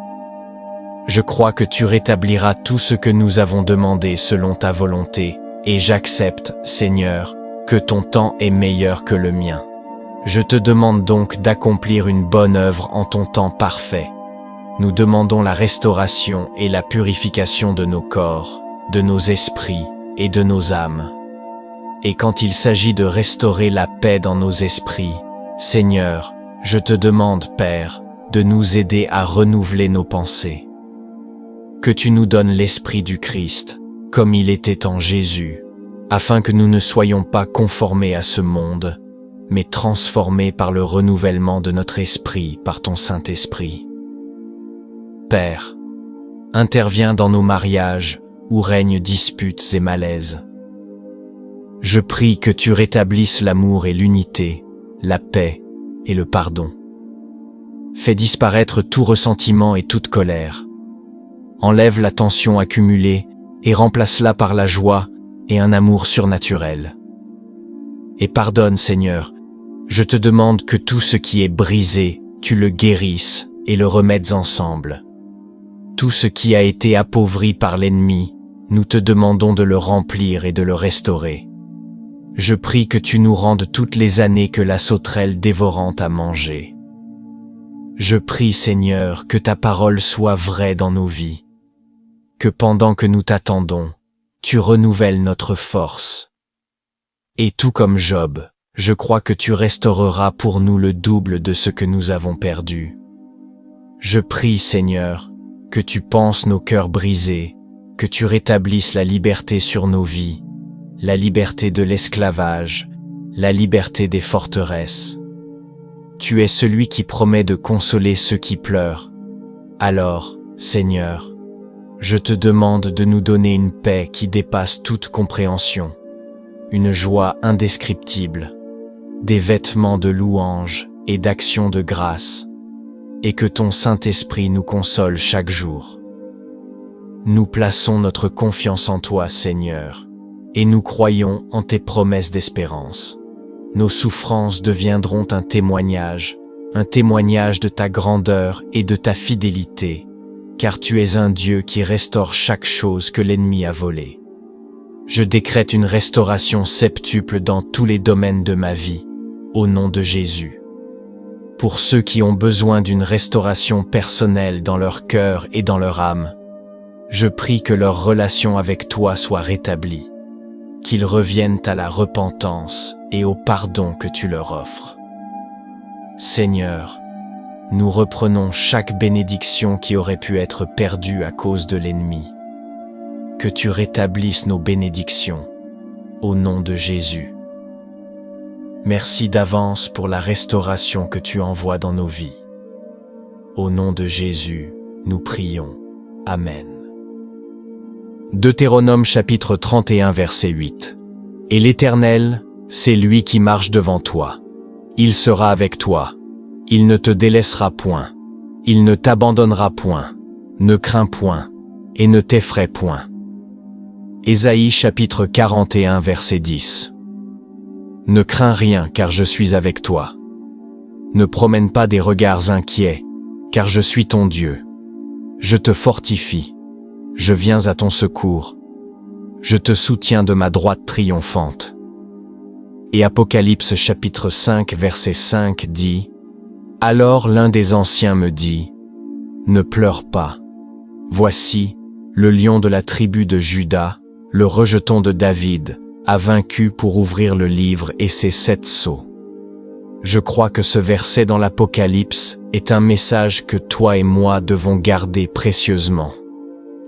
Je crois que tu rétabliras tout ce que nous avons demandé selon ta volonté, et j'accepte, Seigneur, que ton temps est meilleur que le mien. Je te demande donc d'accomplir une bonne œuvre en ton temps parfait. Nous demandons la restauration et la purification de nos corps, de nos esprits et de nos âmes. Et quand il s'agit de restaurer la paix dans nos esprits, Seigneur, je te demande, Père, de nous aider à renouveler nos pensées. Que tu nous donnes l'esprit du Christ, comme il était en Jésus, afin que nous ne soyons pas conformés à ce monde, mais transformés par le renouvellement de notre esprit par ton Saint-Esprit. Père, interviens dans nos mariages où règnent disputes et malaises. Je prie que tu rétablisses l'amour et l'unité, la paix et le pardon. Fais disparaître tout ressentiment et toute colère. Enlève la tension accumulée et remplace-la par la joie et un amour surnaturel. Et pardonne, Seigneur, je te demande que tout ce qui est brisé, tu le guérisses et le remettes ensemble. Tout ce qui a été appauvri par l'ennemi, nous te demandons de le remplir et de le restaurer. Je prie que tu nous rendes toutes les années que la sauterelle dévorante a mangées. Je prie, Seigneur, que ta parole soit vraie dans nos vies, que pendant que nous t'attendons, tu renouvelles notre force. Et tout comme Job, je crois que tu restaureras pour nous le double de ce que nous avons perdu. Je prie, Seigneur, que tu panses nos cœurs brisés, que tu rétablisses la liberté sur nos vies, la liberté de l'esclavage, la liberté des forteresses. Tu es celui qui promet de consoler ceux qui pleurent. Alors, Seigneur, je te demande de nous donner une paix qui dépasse toute compréhension, une joie indescriptible, des vêtements de louange et d'action de grâce, et que ton Saint-Esprit nous console chaque jour. Nous plaçons notre confiance en toi, Seigneur, et nous croyons en tes promesses d'espérance. Nos souffrances deviendront un témoignage de ta grandeur et de ta fidélité, car tu es un Dieu qui restaure chaque chose que l'ennemi a volée. Je décrète une restauration septuple dans tous les domaines de ma vie, au nom de Jésus. Pour ceux qui ont besoin d'une restauration personnelle dans leur cœur et dans leur âme, je prie que leur relation avec toi soit rétablie, qu'ils reviennent à la repentance et au pardon que tu leur offres. Seigneur, nous reprenons chaque bénédiction qui aurait pu être perdue à cause de l'ennemi. Que tu rétablisses nos bénédictions, au nom de Jésus. Merci d'avance pour la restauration que tu envoies dans nos vies. Au nom de Jésus, nous prions. Amen. Deutéronome chapitre 31 verset 8. Et l'Éternel, c'est lui qui marche devant toi. Il sera avec toi. Il ne te délaissera point. Il ne t'abandonnera point. Ne crains point. Et ne t'effraie point. Ésaïe chapitre 41 verset 10. Ne crains rien car je suis avec toi. Ne promène pas des regards inquiets, car je suis ton Dieu. Je te fortifie. Je viens à ton secours. Je te soutiens de ma droite triomphante. Et Apocalypse chapitre 5 verset 5 dit, « Alors l'un des anciens me dit, « Ne pleure pas. Voici, le lion de la tribu de Juda, le rejeton de David, a vaincu pour ouvrir le livre et ses 7 sceaux. » Je crois que ce verset dans l'Apocalypse est un message que toi et moi devons garder précieusement.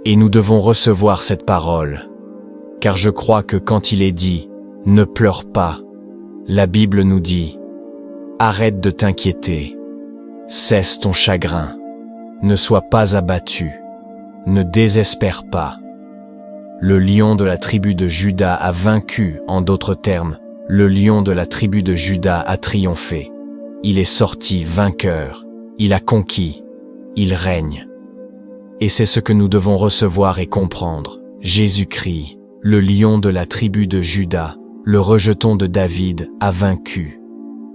Et nous devons recevoir cette parole, car je crois que quand il est dit « Ne pleure pas », la Bible nous dit « Arrête de t'inquiéter, cesse ton chagrin, ne sois pas abattu, ne désespère pas. Le lion de la tribu de Juda a vaincu, en d'autres termes, le lion de la tribu de Juda a triomphé. Il est sorti vainqueur, il a conquis, il règne. » Et c'est ce que nous devons recevoir et comprendre. Jésus-Christ, le lion de la tribu de Juda, le rejeton de David, a vaincu.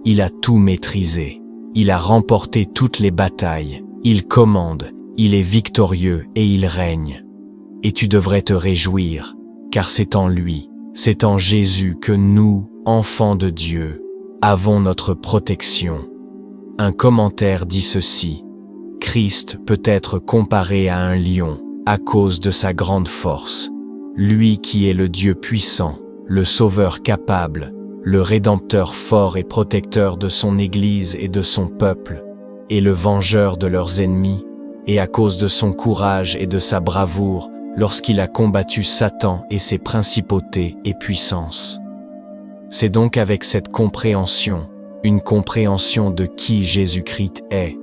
Il a tout maîtrisé. Il a remporté toutes les batailles. Il commande, il est victorieux et il règne. Et tu devrais te réjouir, car c'est en lui, c'est en Jésus que nous, enfants de Dieu, avons notre protection. Un commentaire dit ceci: Christ peut être comparé à un lion à cause de sa grande force, lui qui est le Dieu puissant, le Sauveur capable, le Rédempteur fort et protecteur de son Église et de son peuple, et le vengeur de leurs ennemis, et à cause de son courage et de sa bravoure, lorsqu'il a combattu Satan et ses principautés et puissances. C'est donc avec cette compréhension, une compréhension de qui Jésus-Christ est,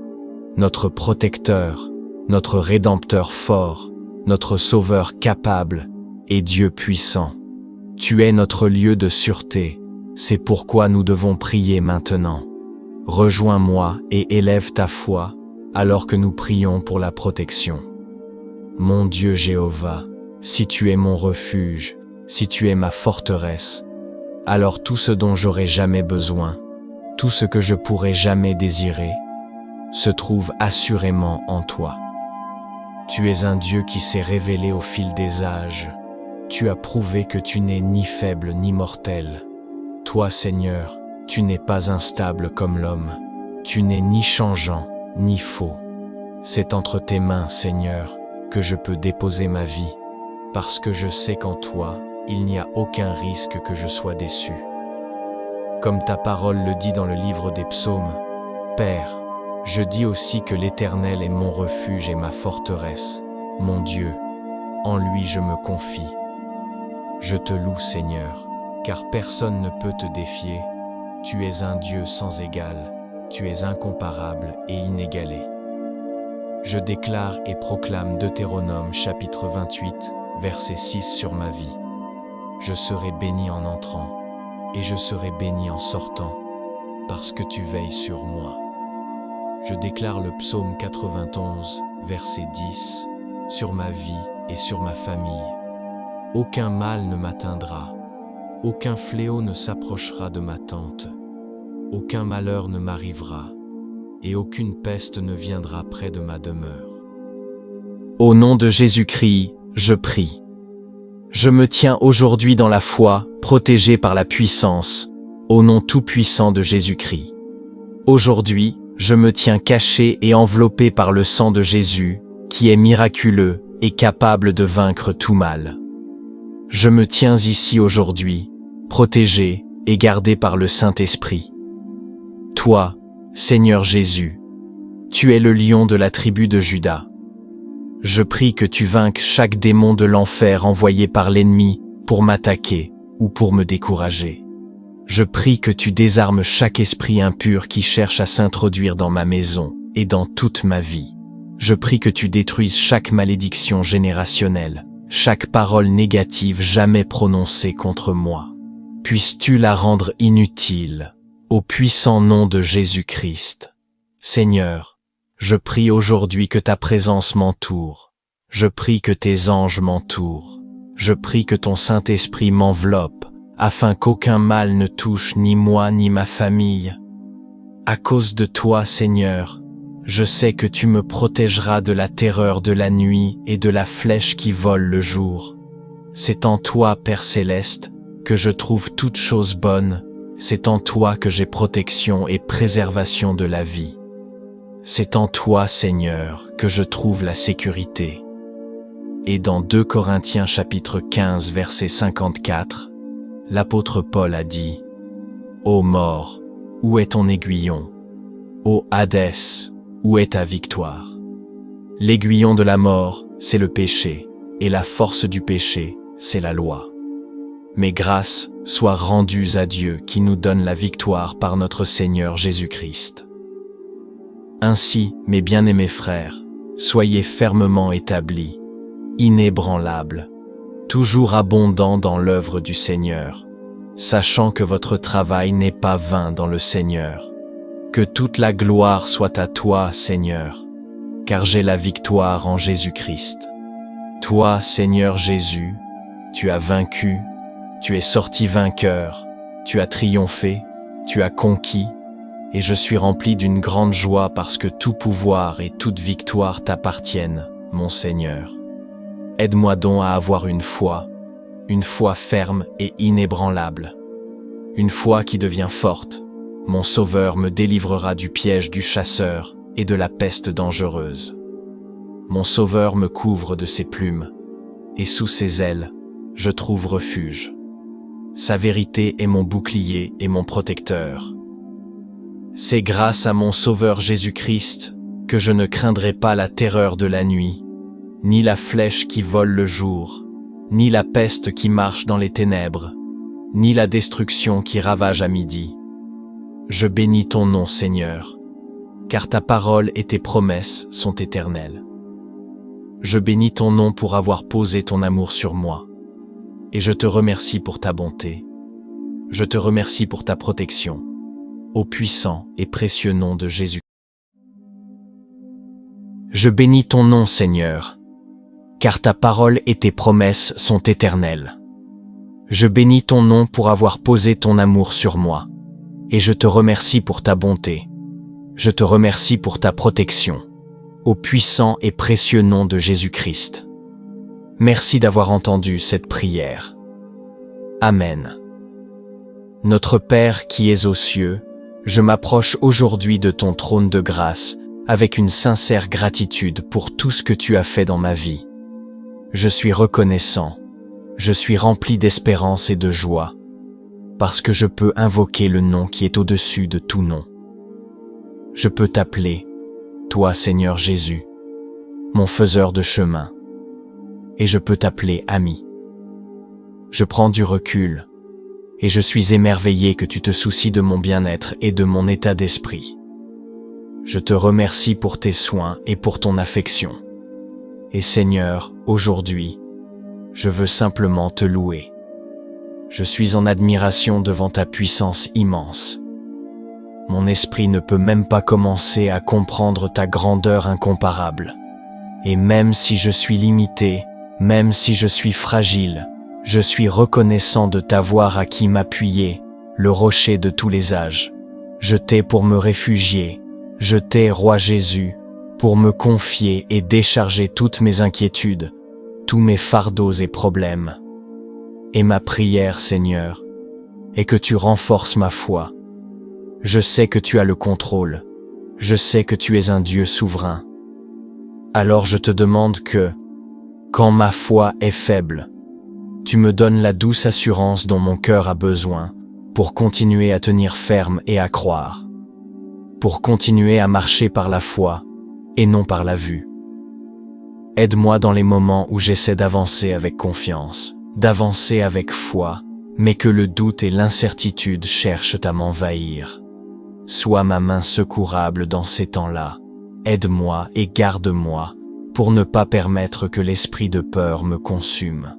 notre protecteur, notre Rédempteur fort, notre Sauveur capable et Dieu puissant. Tu es notre lieu de sûreté, c'est pourquoi nous devons prier maintenant. Rejoins-moi et élève ta foi, alors que nous prions pour la protection. Mon Dieu Jéhovah, si tu es mon refuge, si tu es ma forteresse, alors tout ce dont j'aurai jamais besoin, tout ce que je pourrai jamais désirer, se trouve assurément en toi. Tu es un Dieu qui s'est révélé au fil des âges. Tu as prouvé que tu n'es ni faible ni mortel. Toi, Seigneur, tu n'es pas instable comme l'homme. Tu n'es ni changeant, ni faux. C'est entre tes mains, Seigneur, que je peux déposer ma vie, parce que je sais qu'en toi, il n'y a aucun risque que je sois déçu. Comme ta parole le dit dans le livre des psaumes, Père, je dis aussi que l'Éternel est mon refuge et ma forteresse, mon Dieu, en lui je me confie. Je te loue, Seigneur, car personne ne peut te défier. Tu es un Dieu sans égal, tu es incomparable et inégalé. Je déclare et proclame Deutéronome chapitre 28, verset 6 sur ma vie. Je serai béni en entrant, et je serai béni en sortant, parce que tu veilles sur moi. Je déclare le psaume 91, verset 10, sur ma vie et sur ma famille. Aucun mal ne m'atteindra, aucun fléau ne s'approchera de ma tente, aucun malheur ne m'arrivera, et aucune peste ne viendra près de ma demeure. Au nom de Jésus-Christ, je prie. Je me tiens aujourd'hui dans la foi, protégé par la puissance, au nom tout-puissant de Jésus-Christ. Aujourd'hui, je me tiens caché et enveloppé par le sang de Jésus, qui est miraculeux et capable de vaincre tout mal. Je me tiens ici aujourd'hui, protégé et gardé par le Saint-Esprit. Toi, Seigneur Jésus, tu es le lion de la tribu de Juda. Je prie que tu vainques chaque démon de l'enfer envoyé par l'ennemi pour m'attaquer ou pour me décourager. Je prie que tu désarmes chaque esprit impur qui cherche à s'introduire dans ma maison et dans toute ma vie. Je prie que tu détruises chaque malédiction générationnelle, chaque parole négative jamais prononcée contre moi. Puisses-tu la rendre inutile, au puissant nom de Jésus-Christ. Seigneur, je prie aujourd'hui que ta présence m'entoure. Je prie que tes anges m'entourent. Je prie que ton Saint-Esprit m'enveloppe, afin qu'aucun mal ne touche ni moi ni ma famille. À cause de toi, Seigneur, je sais que tu me protégeras de la terreur de la nuit et de la flèche qui vole le jour. C'est en toi, Père céleste, que je trouve toute chose bonne. C'est en toi que j'ai protection et préservation de la vie. C'est en toi, Seigneur, que je trouve la sécurité. Et dans 2 Corinthiens chapitre 15 verset 54, l'apôtre Paul a dit: Ô mort, où est ton aiguillon? Ô Hadès, où est ta victoire? L'aiguillon de la mort, c'est le péché, et la force du péché, c'est la loi. Mais grâce soient rendues à Dieu qui nous donne la victoire par notre Seigneur Jésus-Christ. Ainsi, mes bien-aimés frères, soyez fermement établis, inébranlables, toujours abondants dans l'œuvre du Seigneur, sachant que votre travail n'est pas vain dans le Seigneur. Que toute la gloire soit à toi, Seigneur, car j'ai la victoire en Jésus-Christ. Toi, Seigneur Jésus, tu as vaincu, tu es sorti vainqueur, tu as triomphé, tu as conquis, et je suis rempli d'une grande joie parce que tout pouvoir et toute victoire t'appartiennent, mon Seigneur. Aide-moi donc à avoir une foi ferme et inébranlable. une foi qui devient forte. Mon Sauveur me délivrera du piège du chasseur et de la peste dangereuse. Mon Sauveur me couvre de ses plumes, et sous ses ailes, je trouve refuge. Sa vérité est mon bouclier et mon protecteur. C'est grâce à mon Sauveur Jésus-Christ que je ne craindrai pas la terreur de la nuit, ni la flèche qui vole le jour, ni la peste qui marche dans les ténèbres, ni la destruction qui ravage à midi. Je bénis ton nom, Seigneur, car ta parole et tes promesses sont éternelles. Je bénis ton nom pour avoir posé ton amour sur moi, et je te remercie pour ta bonté. Je te remercie pour ta protection, au puissant et précieux nom de Jésus. Je bénis ton nom, Seigneur, car ta parole et tes promesses sont éternelles. Je bénis ton nom pour avoir posé ton amour sur moi, et je te remercie pour ta bonté. Je te remercie pour ta protection, au puissant et précieux nom de Jésus-Christ. Merci d'avoir entendu cette prière. Amen. Notre Père qui es aux cieux, je m'approche aujourd'hui de ton trône de grâce avec une sincère gratitude pour tout ce que tu as fait dans ma vie. Je suis reconnaissant, je suis rempli d'espérance et de joie, parce que je peux invoquer le nom qui est au-dessus de tout nom. Je peux t'appeler, toi Seigneur Jésus, mon faiseur de chemin, et je peux t'appeler ami. Je prends du recul, et je suis émerveillé que tu te soucies de mon bien-être et de mon état d'esprit. Je te remercie pour tes soins et pour ton affection. Et Seigneur, aujourd'hui, je veux simplement te louer. Je suis en admiration devant ta puissance immense. Mon esprit ne peut même pas commencer à comprendre ta grandeur incomparable. Et même si je suis limité, même si je suis fragile, je suis reconnaissant de t'avoir à qui m'appuyer, le rocher de tous les âges. Je t'ai pour me réfugier, je t'ai, Roi Jésus, pour me confier et décharger toutes mes inquiétudes, tous mes fardeaux et problèmes. Et ma prière, Seigneur, est que tu renforces ma foi. Je sais que tu as le contrôle, je sais que tu es un Dieu souverain. Alors je te demande que, quand ma foi est faible, tu me donnes la douce assurance dont mon cœur a besoin pour continuer à tenir ferme et à croire, pour continuer à marcher par la foi et non par la vue. Aide-moi dans les moments où j'essaie d'avancer avec confiance, d'avancer avec foi, mais que le doute et l'incertitude cherchent à m'envahir. Sois ma main secourable dans ces temps-là. Aide-moi et garde-moi pour ne pas permettre que l'esprit de peur me consume.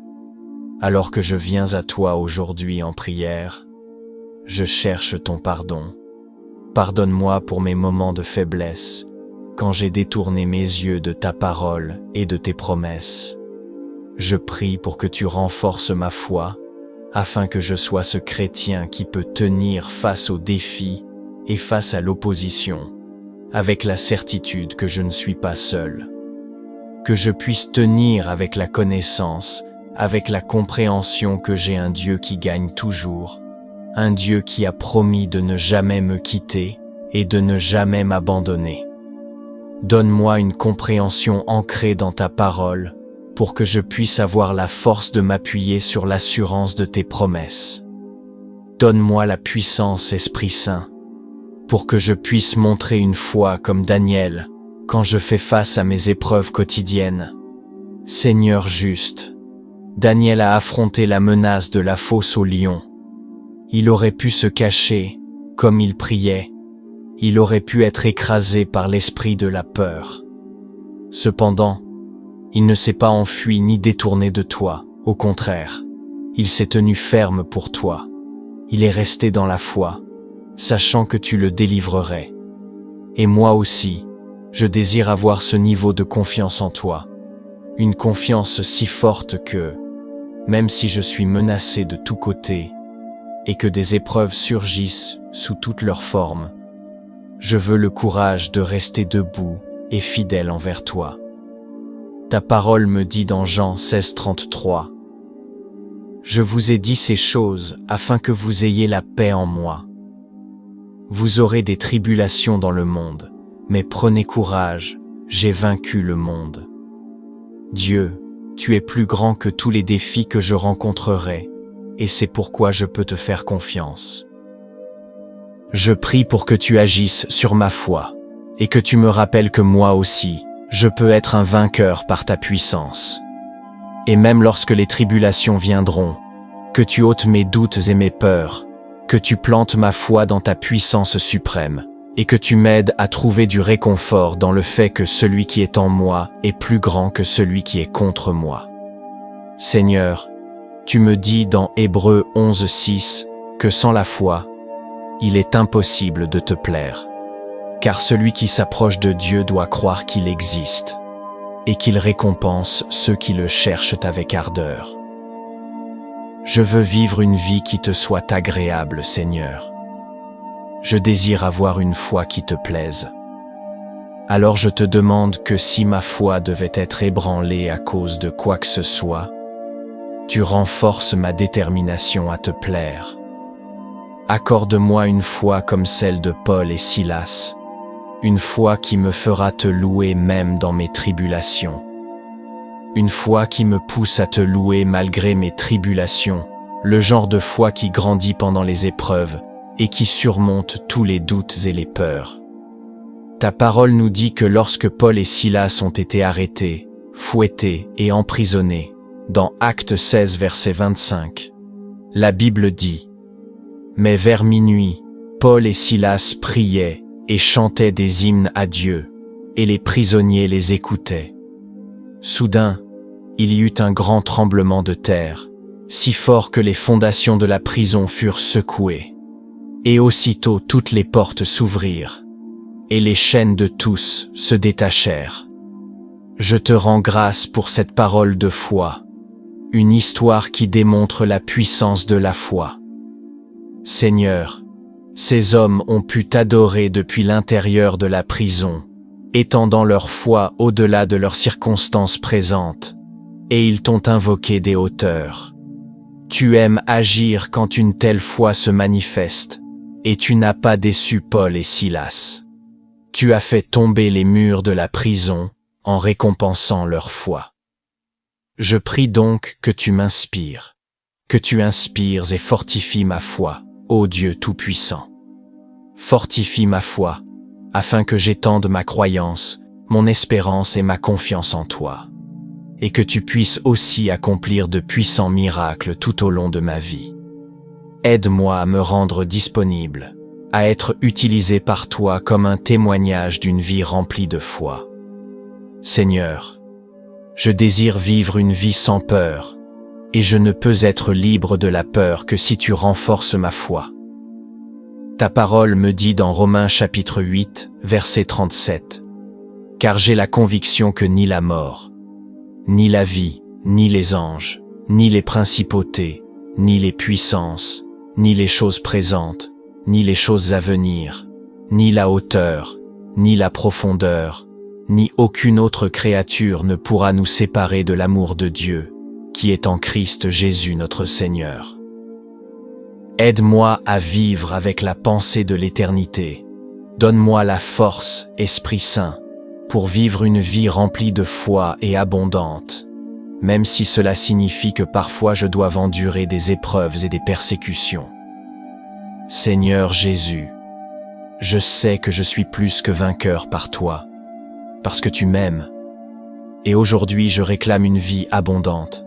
Alors que je viens à toi aujourd'hui en prière, je cherche ton pardon. Pardonne-moi pour mes moments de faiblesse, quand j'ai détourné mes yeux de ta parole et de tes promesses. Je prie pour que tu renforces ma foi, afin que je sois ce chrétien qui peut tenir face aux défis et face à l'opposition, avec la certitude que je ne suis pas seul. Que je puisse tenir avec la connaissance, avec la compréhension que j'ai un Dieu qui gagne toujours, un Dieu qui a promis de ne jamais me quitter et de ne jamais m'abandonner. Donne-moi une compréhension ancrée dans ta parole pour que je puisse avoir la force de m'appuyer sur l'assurance de tes promesses. Donne-moi la puissance, Esprit Saint, pour que je puisse montrer une foi comme Daniel quand je fais face à mes épreuves quotidiennes. Seigneur juste, Daniel a affronté la menace de la fosse au lion. Il aurait pu se cacher, comme il priait. Il aurait pu être écrasé par l'esprit de la peur. Cependant, il ne s'est pas enfui ni détourné de toi, au contraire, il s'est tenu ferme pour toi. Il est resté dans la foi, sachant que tu le délivrerais. Et moi aussi, je désire avoir ce niveau de confiance en toi, une confiance si forte que, même si je suis menacé de tous côtés, et que des épreuves surgissent sous toutes leurs formes, je veux le courage de rester debout et fidèle envers toi. Ta parole me dit dans Jean 16:33, Je vous ai dit ces choses afin que vous ayez la paix en moi. Vous aurez des tribulations dans le monde, mais prenez courage, j'ai vaincu le monde. Dieu, tu es plus grand que tous les défis que je rencontrerai, et c'est pourquoi je peux te faire confiance. Je prie pour que tu agisses sur ma foi, et que tu me rappelles que moi aussi, je peux être un vainqueur par ta puissance. Et même lorsque les tribulations viendront, que tu ôtes mes doutes et mes peurs, que tu plantes ma foi dans ta puissance suprême, et que tu m'aides à trouver du réconfort dans le fait que celui qui est en moi est plus grand que celui qui est contre moi. Seigneur, tu me dis dans Hébreux 11:6 que sans la foi, il est impossible de te plaire. Car celui qui s'approche de Dieu doit croire qu'il existe, et qu'il récompense ceux qui le cherchent avec ardeur. Je veux vivre une vie qui te soit agréable, Seigneur. Je désire avoir une foi qui te plaise. Alors je te demande que si ma foi devait être ébranlée à cause de quoi que ce soit, tu renforces ma détermination à te plaire. Accorde-moi une foi comme celle de Paul et Silas, une foi qui me fera te louer même dans mes tribulations. Une foi qui me pousse à te louer malgré mes tribulations, le genre de foi qui grandit pendant les épreuves et qui surmonte tous les doutes et les peurs. Ta parole nous dit que lorsque Paul et Silas ont été arrêtés, fouettés et emprisonnés, dans Actes 16 verset 25, la Bible dit « Mais vers minuit, Paul et Silas priaient et chantaient des hymnes à Dieu, et les prisonniers les écoutaient. Soudain, il y eut un grand tremblement de terre, si fort que les fondations de la prison furent secouées. Et aussitôt toutes les portes s'ouvrirent, et les chaînes de tous se détachèrent. Je te rends grâce pour cette parole de foi, une histoire qui démontre la puissance de la foi. Seigneur, ces hommes ont pu t'adorer depuis l'intérieur de la prison, étendant leur foi au-delà de leurs circonstances présentes, et ils t'ont invoqué des hauteurs. Tu aimes agir quand une telle foi se manifeste, et tu n'as pas déçu Paul et Silas. Tu as fait tomber les murs de la prison en récompensant leur foi. Je prie donc que tu m'inspires, que tu inspires et fortifies ma foi, ô Dieu Tout-Puissant. Fortifie ma foi, afin que j'étende ma croyance, mon espérance et ma confiance en toi, et que tu puisses aussi accomplir de puissants miracles tout au long de ma vie. Aide-moi à me rendre disponible, à être utilisé par toi comme un témoignage d'une vie remplie de foi. Seigneur, je désire vivre une vie sans peur, et je ne peux être libre de la peur que si tu renforces ma foi. Ta parole me dit dans Romains chapitre 8, verset 37, « Car j'ai la conviction que ni la mort, ni la vie, ni les anges, ni les principautés, ni les puissances, ni les choses présentes, ni les choses à venir, ni la hauteur, ni la profondeur, ni aucune autre créature ne pourra nous séparer de l'amour de Dieu, qui est en Christ Jésus notre Seigneur. Aide-moi à vivre avec la pensée de l'éternité. Donne-moi la force, Esprit Saint, pour vivre une vie remplie de foi et abondante, même si cela signifie que parfois je dois endurer des épreuves et des persécutions. Seigneur Jésus, je sais que je suis plus que vainqueur par toi, parce que tu m'aimes. Et aujourd'hui je réclame une vie abondante,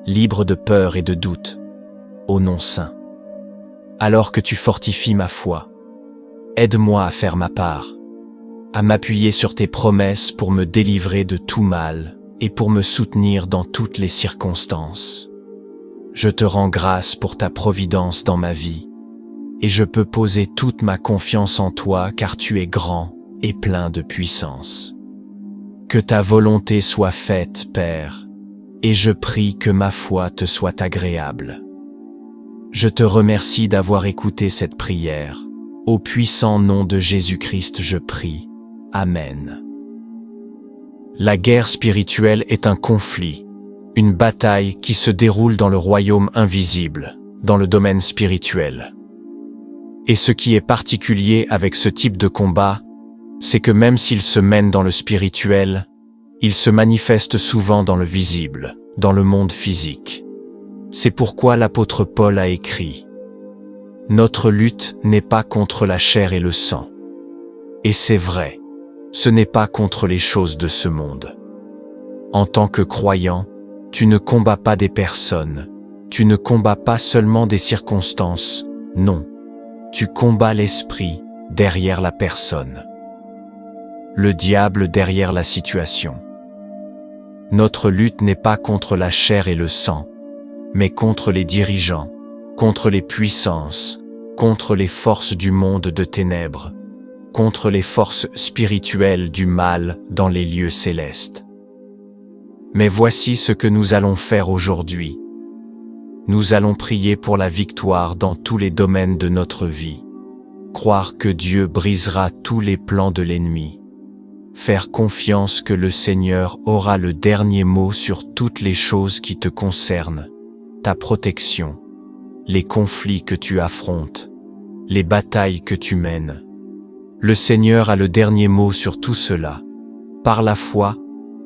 libre de peur et de doute, au nom saint. Alors que tu fortifies ma foi, aide-moi à faire ma part, à m'appuyer sur tes promesses pour me délivrer de tout mal et pour me soutenir dans toutes les circonstances. Je te rends grâce pour ta providence dans ma vie, et je peux poser toute ma confiance en toi car tu es grand et plein de puissance. Que ta volonté soit faite, Père, et je prie que ma foi te soit agréable. Je te remercie d'avoir écouté cette prière. Au puissant nom de Jésus-Christ je prie. Amen. La guerre spirituelle est un conflit, une bataille qui se déroule dans le royaume invisible, dans le domaine spirituel. Et ce qui est particulier avec ce type de combat, c'est que même s'il se mène dans le spirituel, il se manifeste souvent dans le visible, dans le monde physique. C'est pourquoi l'apôtre Paul a écrit « Notre lutte n'est pas contre la chair et le sang. » Et c'est vrai, ce n'est pas contre les choses de ce monde. En tant que croyant, tu ne combats pas des personnes, tu ne combats pas seulement des circonstances, non. Tu combats l'esprit derrière la personne. Le diable derrière la situation. Notre lutte n'est pas contre la chair et le sang, mais contre les dirigeants, contre les puissances, contre les forces du monde de ténèbres, contre les forces spirituelles du mal dans les lieux célestes. Mais voici ce que nous allons faire aujourd'hui. Nous allons prier pour la victoire dans tous les domaines de notre vie. Croire que Dieu brisera tous les plans de l'ennemi. Faire confiance que le Seigneur aura le dernier mot sur toutes les choses qui te concernent, ta protection, les conflits que tu affrontes, les batailles que tu mènes. Le Seigneur a le dernier mot sur tout cela. Par la foi,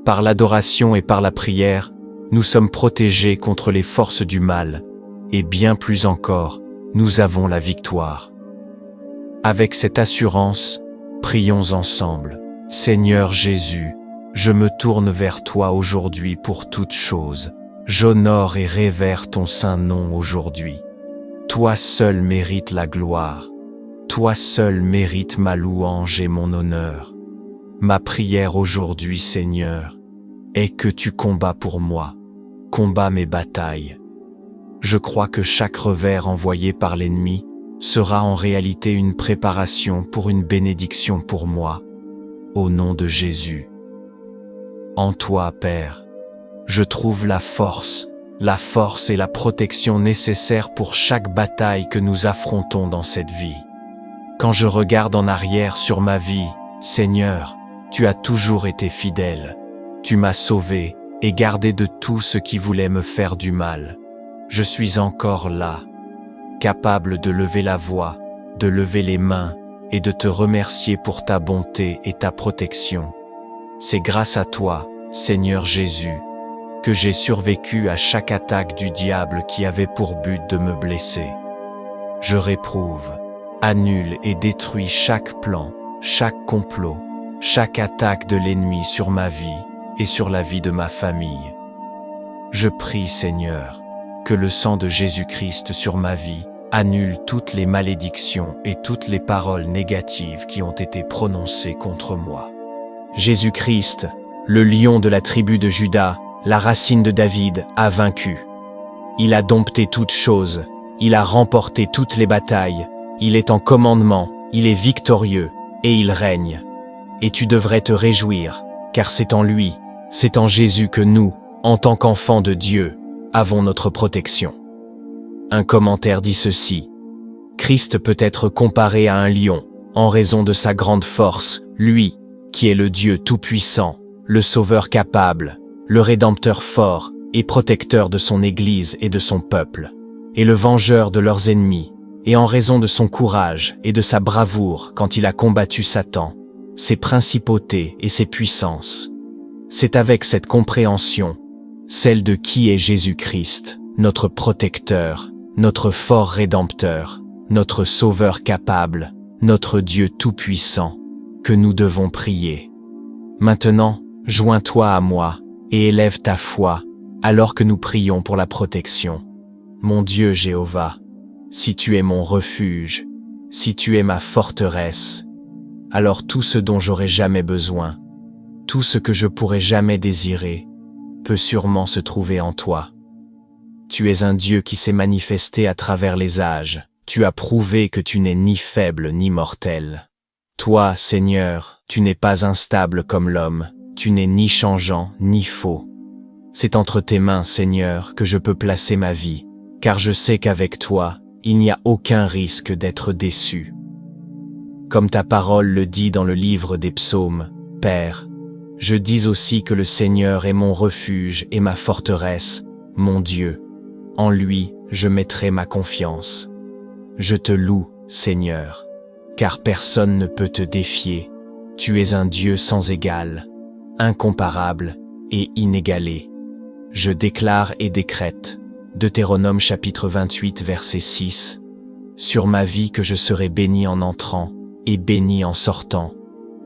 par l'adoration et par la prière, nous sommes protégés contre les forces du mal, et bien plus encore, nous avons la victoire. Avec cette assurance, prions ensemble. Seigneur Jésus, je me tourne vers toi aujourd'hui pour toutes choses. J'honore et révère ton saint nom aujourd'hui. Toi seul mérites la gloire. Toi seul mérites ma louange et mon honneur. Ma prière aujourd'hui, Seigneur, est que tu combats pour moi. Combats mes batailles. Je crois que chaque revers envoyé par l'ennemi sera en réalité une préparation pour une bénédiction pour moi. Au nom de Jésus. En toi, Père, je trouve la force et la protection nécessaires pour chaque bataille que nous affrontons dans cette vie. Quand je regarde en arrière sur ma vie, Seigneur, tu as toujours été fidèle. Tu m'as sauvé et gardé de tout ce qui voulait me faire du mal. Je suis encore là, capable de lever la voix, de lever les mains et de te remercier pour ta bonté et ta protection. C'est grâce à toi, Seigneur Jésus, que j'ai survécu à chaque attaque du diable qui avait pour but de me blesser. Je réprouve, annule et détruis chaque plan, chaque complot, chaque attaque de l'ennemi sur ma vie et sur la vie de ma famille. Je prie, Seigneur, que le sang de Jésus-Christ sur ma vie annule toutes les malédictions et toutes les paroles négatives qui ont été prononcées contre moi. Jésus-Christ, le lion de la tribu de Juda, la racine de David, a vaincu. Il a dompté toutes choses, il a remporté toutes les batailles, il est en commandement, il est victorieux, et il règne. Et tu devrais te réjouir, car c'est en lui, c'est en Jésus que nous, en tant qu'enfants de Dieu, avons notre protection. Un commentaire dit ceci. Christ peut être comparé à un lion, en raison de sa grande force, lui, qui est le Dieu tout-puissant, le Sauveur capable, le Rédempteur fort et protecteur de son Église et de son peuple, et le vengeur de leurs ennemis, et en raison de son courage et de sa bravoure quand il a combattu Satan, ses principautés et ses puissances. C'est avec cette compréhension, celle de qui est Jésus-Christ, notre protecteur, notre fort Rédempteur, notre Sauveur capable, notre Dieu tout-puissant, que nous devons prier. Maintenant, joins-toi à moi et élève ta foi, alors que nous prions pour la protection. Mon Dieu Jéhovah, si tu es mon refuge, si tu es ma forteresse, alors tout ce dont j'aurai jamais besoin, tout ce que je pourrai jamais désirer, peut sûrement se trouver en toi. Tu es un Dieu qui s'est manifesté à travers les âges, tu as prouvé que tu n'es ni faible ni mortel. Toi, Seigneur, tu n'es pas instable comme l'homme, tu n'es ni changeant ni faux. C'est entre tes mains, Seigneur, que je peux placer ma vie, car je sais qu'avec toi, il n'y a aucun risque d'être déçu. Comme ta parole le dit dans le livre des psaumes, Père, Je dis aussi que le Seigneur est mon refuge et ma forteresse, mon Dieu. En lui, je mettrai ma confiance. Je te loue, Seigneur, car personne ne peut te défier. Tu es un Dieu sans égal, incomparable et inégalé. Je déclare et décrète, Deutéronome chapitre 28 verset 6, sur ma vie que je serai béni en entrant et béni en sortant,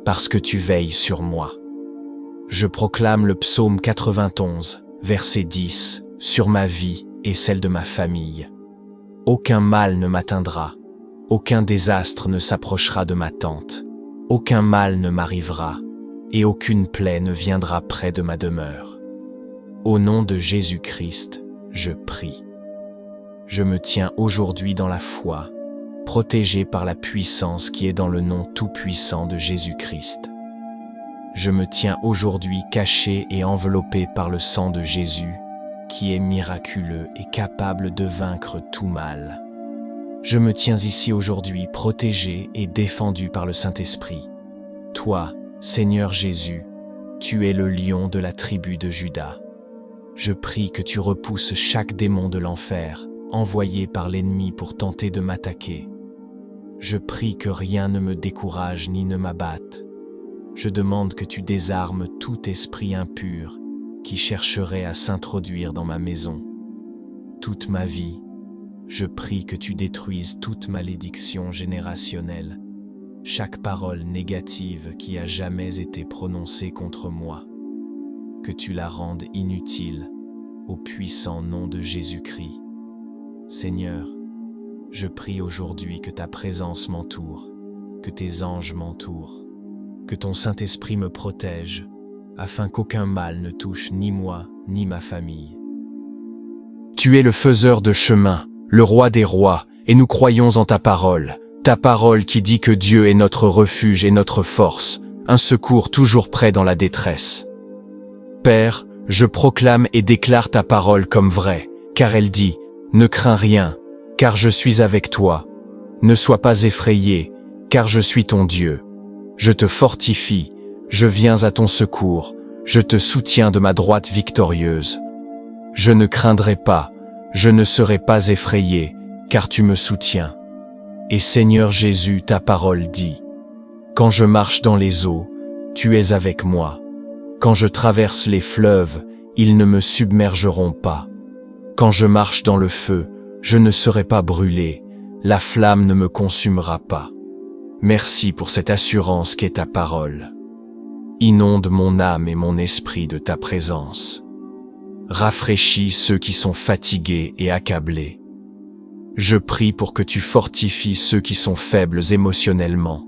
parce que tu veilles sur moi. Je proclame le psaume 91, verset 10, sur ma vie et celle de ma famille. Aucun mal ne m'atteindra, aucun désastre ne s'approchera de ma tente, aucun mal ne m'arrivera, et aucune plaie ne viendra près de ma demeure. Au nom de Jésus-Christ, je prie. Je me tiens aujourd'hui dans la foi, protégé par la puissance qui est dans le nom tout-puissant de Jésus-Christ. Je me tiens aujourd'hui caché et enveloppé par le sang de Jésus, qui est miraculeux et capable de vaincre tout mal. Je me tiens ici aujourd'hui protégé et défendu par le Saint-Esprit. Toi, Seigneur Jésus, tu es le lion de la tribu de Juda. Je prie que tu repousses chaque démon de l'enfer, envoyé par l'ennemi pour tenter de m'attaquer. Je prie que rien ne me décourage ni ne m'abatte. Je demande que tu désarmes tout esprit impur qui chercherait à s'introduire dans ma maison. Toute ma vie, je prie que tu détruises toute malédiction générationnelle, chaque parole négative qui a jamais été prononcée contre moi, que tu la rendes inutile au puissant nom de Jésus-Christ. Seigneur, je prie aujourd'hui que ta présence m'entoure, que tes anges m'entourent, que ton Saint-Esprit me protège, afin qu'aucun mal ne touche ni moi, ni ma famille. Tu es le faiseur de chemin, le roi des rois, et nous croyons en ta parole qui dit que Dieu est notre refuge et notre force, un secours toujours prêt dans la détresse. Père, je proclame et déclare ta parole comme vraie, car elle dit, ne crains rien, car je suis avec toi. Ne sois pas effrayé, car je suis ton Dieu. Je te fortifie, je viens à ton secours, je te soutiens de ma droite victorieuse. Je ne craindrai pas, je ne serai pas effrayé, car tu me soutiens. Et Seigneur Jésus, ta parole dit, quand je marche dans les eaux, tu es avec moi. Quand je traverse les fleuves, ils ne me submergeront pas. Quand je marche dans le feu, je ne serai pas brûlé, la flamme ne me consumera pas. Merci pour cette assurance qu'est ta parole. Inonde mon âme et mon esprit de ta présence. Rafraîchis ceux qui sont fatigués et accablés. Je prie pour que tu fortifies ceux qui sont faibles émotionnellement.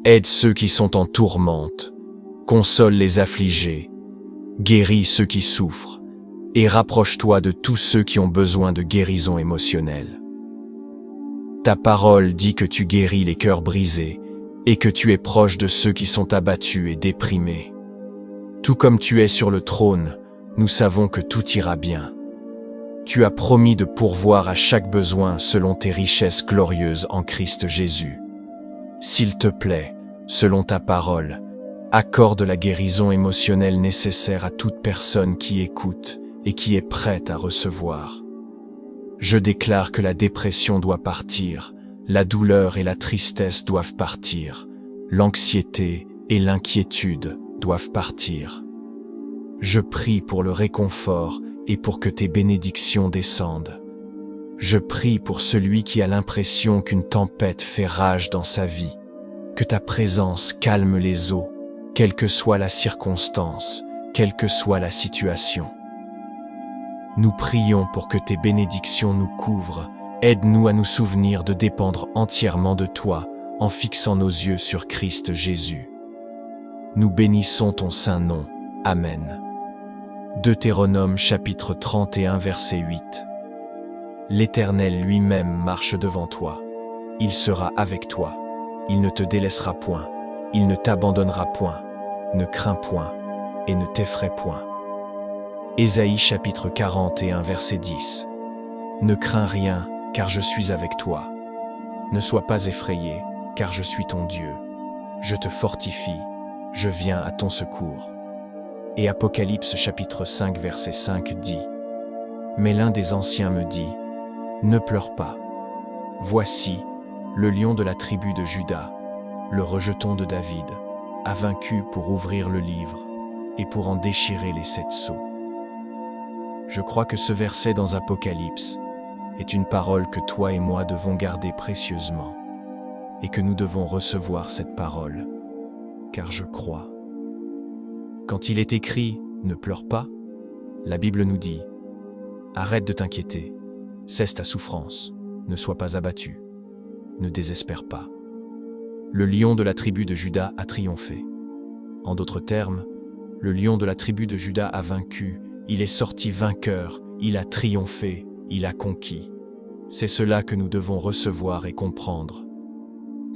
Aide ceux qui sont en tourmente. Console les affligés. Guéris ceux qui souffrent. Et rapproche-toi de tous ceux qui ont besoin de guérison émotionnelle. Ta parole dit que tu guéris les cœurs brisés et que tu es proche de ceux qui sont abattus et déprimés. Tout comme tu es sur le trône, nous savons que tout ira bien. Tu as promis de pourvoir à chaque besoin selon tes richesses glorieuses en Christ Jésus. S'il te plaît, selon ta parole, accorde la guérison émotionnelle nécessaire à toute personne qui écoute et qui est prête à recevoir. Je déclare que la dépression doit partir, la douleur et la tristesse doivent partir, l'anxiété et l'inquiétude doivent partir. Je prie pour le réconfort et pour que tes bénédictions descendent. Je prie pour celui qui a l'impression qu'une tempête fait rage dans sa vie, que ta présence calme les eaux, quelle que soit la circonstance, quelle que soit la situation. Nous prions pour que tes bénédictions nous couvrent. Aide-nous à nous souvenir de dépendre entièrement de toi en fixant nos yeux sur Christ Jésus. Nous bénissons ton saint nom. Amen. Deutéronome chapitre 31 verset 8. L'Éternel lui-même marche devant toi. Il sera avec toi. Il ne te délaissera point. Il ne t'abandonnera point. Ne crains point et ne t'effraie point. Ésaïe chapitre 41 verset 10. Ne crains rien, car je suis avec toi. Ne sois pas effrayé, car je suis ton Dieu. Je te fortifie, je viens à ton secours. Et Apocalypse chapitre 5 verset 5 dit: Mais l'un des anciens me dit: Ne pleure pas. Voici, le lion de la tribu de Juda, le rejeton de David, a vaincu pour ouvrir le livre et pour en déchirer les 7 sceaux. Je crois que ce verset dans Apocalypse est une parole que toi et moi devons garder précieusement et que nous devons recevoir cette parole, car je crois. Quand il est écrit « Ne pleure pas », la Bible nous dit « Arrête de t'inquiéter, cesse ta souffrance, ne sois pas abattu, ne désespère pas. Le lion de la tribu de Juda a triomphé. » En d'autres termes, le lion de la tribu de Juda a vaincu, il est sorti vainqueur, il a triomphé, il a conquis. C'est cela que nous devons recevoir et comprendre.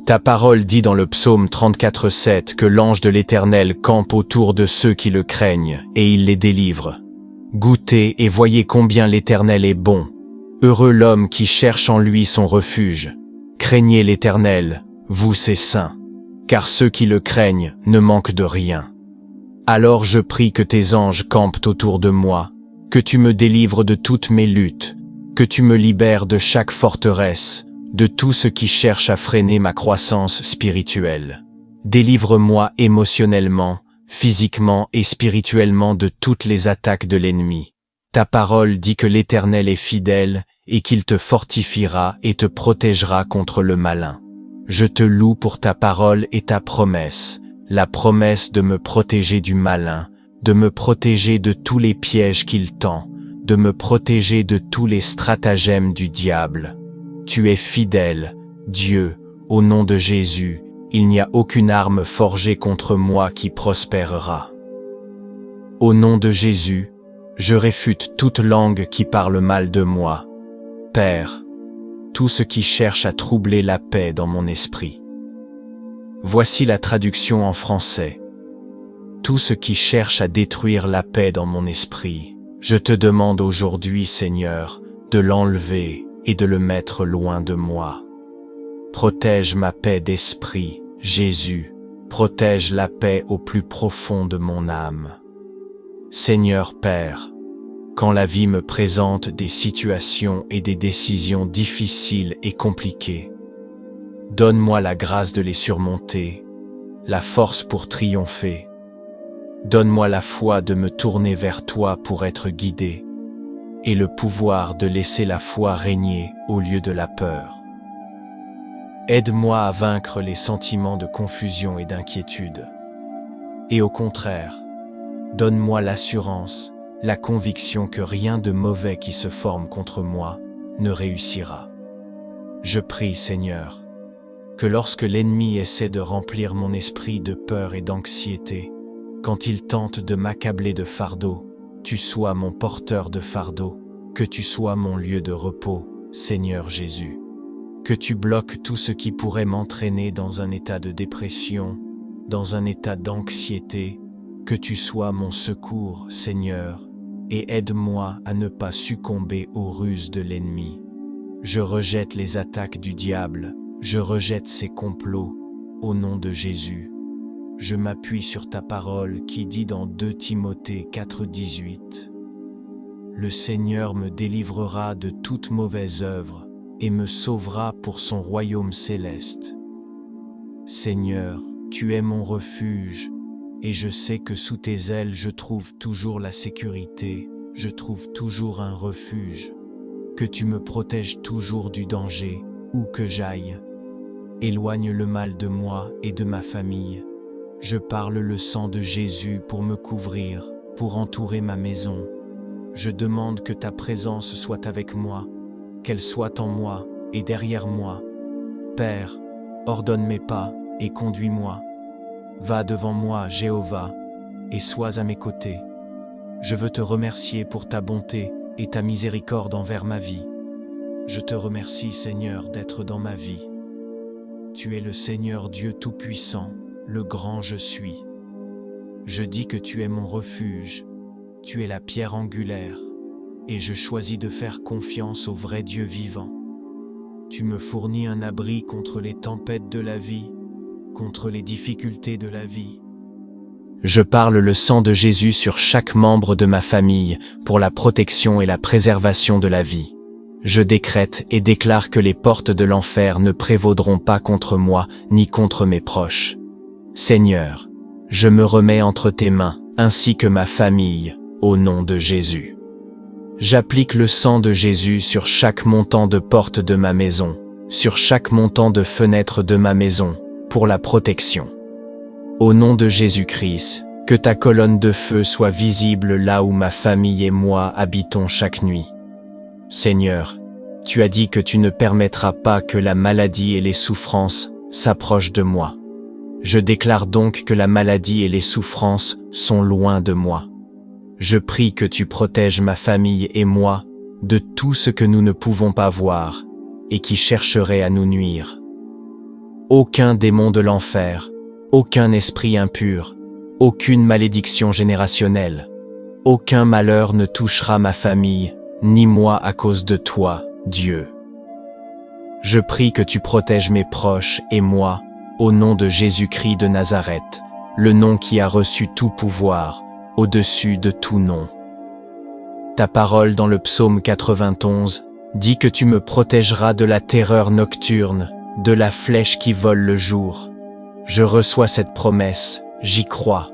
Ta parole dit dans le psaume 34:7 que l'ange de l'Éternel campe autour de ceux qui le craignent et il les délivre. Goûtez et voyez combien l'Éternel est bon. Heureux l'homme qui cherche en lui son refuge. Craignez l'Éternel, vous ses saints, car ceux qui le craignent ne manquent de rien. Alors je prie que tes anges campent autour de moi, que tu me délivres de toutes mes luttes, que tu me libères de chaque forteresse, de tout ce qui cherche à freiner ma croissance spirituelle. Délivre-moi émotionnellement, physiquement et spirituellement de toutes les attaques de l'ennemi. Ta parole dit que l'Éternel est fidèle et qu'il te fortifiera et te protégera contre le malin. Je te loue pour ta parole et ta promesse, la promesse de me protéger du malin, de me protéger de tous les pièges qu'il tend, de me protéger de tous les stratagèmes du diable. Tu es fidèle, Dieu, au nom de Jésus, il n'y a aucune arme forgée contre moi qui prospérera. Au nom de Jésus, je réfute toute langue qui parle mal de moi. Père, tout ce qui cherche à troubler la paix dans mon esprit. Voici la traduction en français. Tout ce qui cherche à détruire la paix dans mon esprit, je te demande aujourd'hui, Seigneur, de l'enlever et de le mettre loin de moi. Protège ma paix d'esprit, Jésus, protège la paix au plus profond de mon âme. Seigneur Père, quand la vie me présente des situations et des décisions difficiles et compliquées, donne-moi la grâce de les surmonter, la force pour triompher. Donne-moi la foi de me tourner vers toi pour être guidé, et le pouvoir de laisser la foi régner au lieu de la peur. Aide-moi à vaincre les sentiments de confusion et d'inquiétude. Et au contraire, donne-moi l'assurance, la conviction que rien de mauvais qui se forme contre moi ne réussira. Je prie, Seigneur, que lorsque l'ennemi essaie de remplir mon esprit de peur et d'anxiété, quand il tente de m'accabler de fardeau, tu sois mon porteur de fardeau, que tu sois mon lieu de repos, Seigneur Jésus. Que tu bloques tout ce qui pourrait m'entraîner dans un état de dépression, dans un état d'anxiété, que tu sois mon secours, Seigneur, et aide-moi à ne pas succomber aux ruses de l'ennemi. Je rejette les attaques du diable, je rejette ses complots, au nom de Jésus. Je m'appuie sur ta parole qui dit dans 2 Timothée 4:18 « Le Seigneur me délivrera de toute mauvaise œuvre et me sauvera pour son royaume céleste. Seigneur, tu es mon refuge, et je sais que sous tes ailes je trouve toujours la sécurité, je trouve toujours un refuge. Que tu me protèges toujours du danger, où que j'aille. Éloigne le mal de moi et de ma famille. Je parle le sang de Jésus pour me couvrir, pour entourer ma maison. Je demande que ta présence soit avec moi, qu'elle soit en moi et derrière moi. Père, ordonne mes pas et conduis-moi. Va devant moi, Jéhovah, et sois à mes côtés. Je veux te remercier pour ta bonté et ta miséricorde envers ma vie. Je te remercie, Seigneur, d'être dans ma vie. Tu es le Seigneur Dieu Tout-Puissant, le grand je suis. Je dis que tu es mon refuge, tu es la pierre angulaire, et je choisis de faire confiance au vrai Dieu vivant. Tu me fournis un abri contre les tempêtes de la vie, contre les difficultés de la vie. Je parle le sang de Jésus sur chaque membre de ma famille pour la protection et la préservation de la vie. Je décrète et déclare que les portes de l'enfer ne prévaudront pas contre moi ni contre mes proches. Seigneur, je me remets entre tes mains, ainsi que ma famille, au nom de Jésus. J'applique le sang de Jésus sur chaque montant de porte de ma maison, sur chaque montant de fenêtre de ma maison, pour la protection. Au nom de Jésus-Christ, que ta colonne de feu soit visible là où ma famille et moi habitons chaque nuit. Seigneur, tu as dit que tu ne permettras pas que la maladie et les souffrances s'approchent de moi. Je déclare donc que la maladie et les souffrances sont loin de moi. Je prie que tu protèges ma famille et moi de tout ce que nous ne pouvons pas voir et qui chercherait à nous nuire. Aucun démon de l'enfer, aucun esprit impur, aucune malédiction générationnelle, aucun malheur ne touchera ma famille, ni moi à cause de toi, Dieu. Je prie que tu protèges mes proches et moi, au nom de Jésus-Christ de Nazareth, le nom qui a reçu tout pouvoir, au-dessus de tout nom. Ta parole dans le psaume 91 dit que tu me protégeras de la terreur nocturne, de la flèche qui vole le jour. Je reçois cette promesse, j'y crois.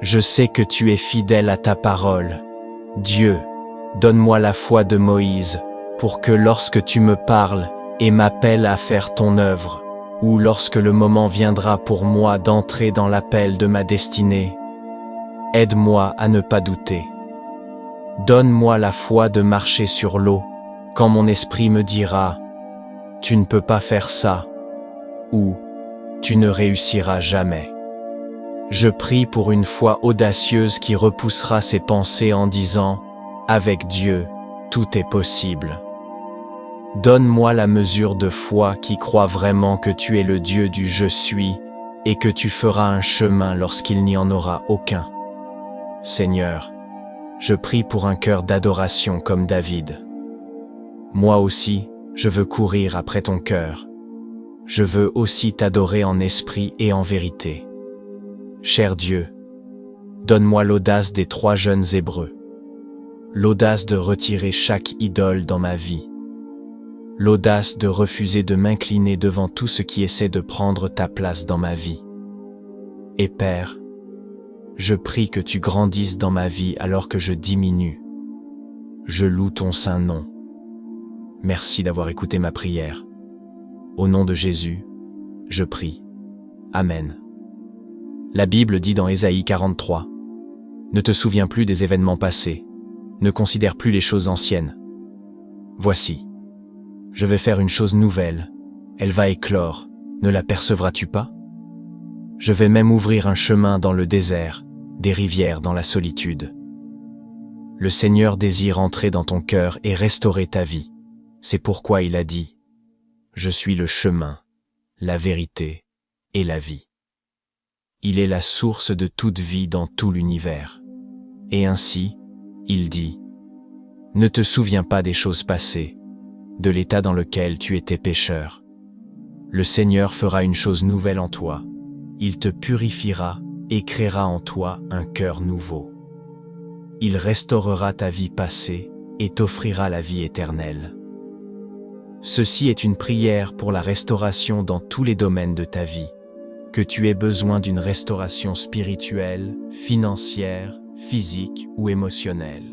Je sais que tu es fidèle à ta parole. Dieu, donne-moi la foi de Moïse, pour que lorsque tu me parles et m'appelles à faire ton œuvre, ou lorsque le moment viendra pour moi d'entrer dans l'appel de ma destinée, aide-moi à ne pas douter. Donne-moi la foi de marcher sur l'eau, quand mon esprit me dira « Tu ne peux pas faire ça » ou « Tu ne réussiras jamais ». Je prie pour une foi audacieuse qui repoussera ces pensées en disant « Avec Dieu, tout est possible ». Donne-moi la mesure de foi qui croit vraiment que tu es le Dieu du « Je suis » et que tu feras un chemin lorsqu'il n'y en aura aucun. Seigneur, je prie pour un cœur d'adoration comme David. Moi aussi, je veux courir après ton cœur. Je veux aussi t'adorer en esprit et en vérité. Cher Dieu, donne-moi l'audace des 3 jeunes Hébreux, l'audace de retirer chaque idole dans ma vie, l'audace de refuser de m'incliner devant tout ce qui essaie de prendre ta place dans ma vie. Et Père, je prie que tu grandisses dans ma vie alors que je diminue. Je loue ton saint nom. Merci d'avoir écouté ma prière. Au nom de Jésus, je prie. Amen. La Bible dit dans Ésaïe 43, « Ne te souviens plus des événements passés, ne considère plus les choses anciennes. Voici, je vais faire une chose nouvelle, elle va éclore, ne l'apercevras-tu pas? Je vais même ouvrir un chemin dans le désert, des rivières dans la solitude. Le Seigneur désire entrer dans ton cœur et restaurer ta vie. C'est pourquoi il a dit, « Je suis le chemin, la vérité et la vie. » Il est la source de toute vie dans tout l'univers. Et ainsi, il dit, « Ne te souviens pas des choses passées, de l'état dans lequel tu étais pécheur. Le Seigneur fera une chose nouvelle en toi. Il te purifiera et créera en toi un cœur nouveau. Il restaurera ta vie passée et t'offrira la vie éternelle. » Ceci est une prière pour la restauration dans tous les domaines de ta vie, que tu aies besoin d'une restauration spirituelle, financière, physique ou émotionnelle.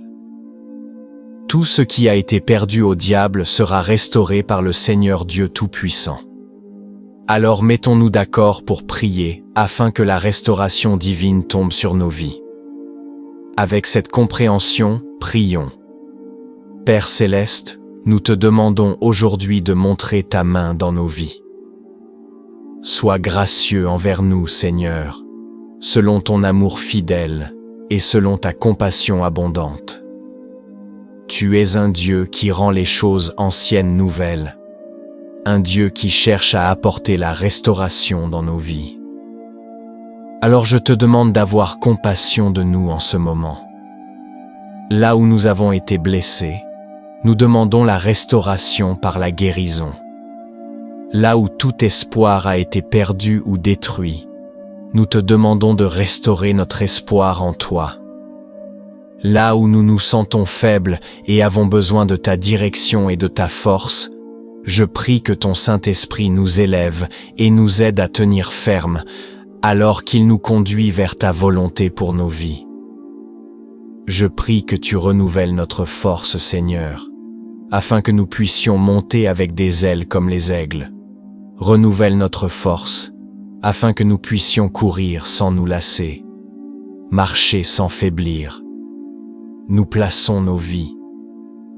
Tout ce qui a été perdu au diable sera restauré par le Seigneur Dieu Tout-Puissant. Alors mettons-nous d'accord pour prier afin que la restauration divine tombe sur nos vies. Avec cette compréhension, prions. Père Céleste, nous te demandons aujourd'hui de montrer ta main dans nos vies. Sois gracieux envers nous, Seigneur, selon ton amour fidèle et selon ta compassion abondante. Tu es un Dieu qui rend les choses anciennes nouvelles, un Dieu qui cherche à apporter la restauration dans nos vies. Alors je te demande d'avoir compassion de nous en ce moment. Là où nous avons été blessés, nous demandons la restauration par la guérison. Là où tout espoir a été perdu ou détruit, nous te demandons de restaurer notre espoir en toi. Là où nous nous sentons faibles et avons besoin de ta direction et de ta force, je prie que ton Saint-Esprit nous élève et nous aide à tenir ferme, alors qu'il nous conduit vers ta volonté pour nos vies. Je prie que tu renouvelles notre force, Seigneur, afin que nous puissions monter avec des ailes comme les aigles. Renouvelle notre force, afin que nous puissions courir sans nous lasser, marcher sans faiblir. Nous plaçons nos vies.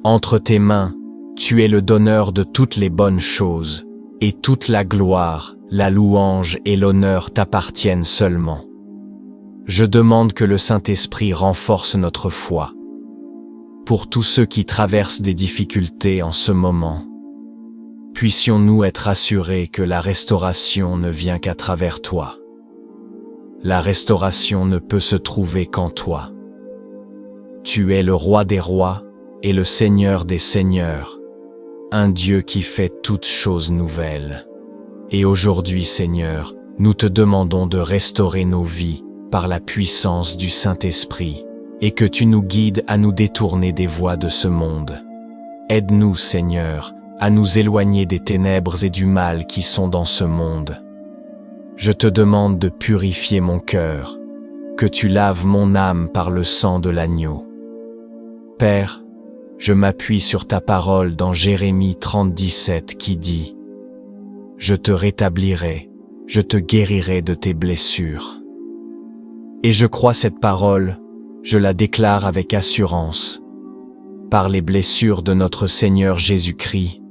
Entre tes mains, tu es le donneur de toutes les bonnes choses, et toute la gloire, la louange et l'honneur t'appartiennent seulement. Je demande que le Saint-Esprit renforce notre foi. Pour tous ceux qui traversent des difficultés en ce moment, puissions-nous être assurés que la restauration ne vient qu'à travers toi. La restauration ne peut se trouver qu'en toi. Tu es le roi des rois et le Seigneur des seigneurs, un Dieu qui fait toutes choses nouvelles. Et aujourd'hui, Seigneur, nous te demandons de restaurer nos vies par la puissance du Saint-Esprit, et que tu nous guides à nous détourner des voies de ce monde. Aide-nous, Seigneur, à nous éloigner des ténèbres et du mal qui sont dans ce monde. Je te demande de purifier mon cœur, que tu laves mon âme par le sang de l'agneau. Père, je m'appuie sur ta parole dans Jérémie 30:17 qui dit « Je te rétablirai, je te guérirai de tes blessures. » Et je crois cette parole, je la déclare avec assurance. Par les blessures de notre Seigneur Jésus-Christ,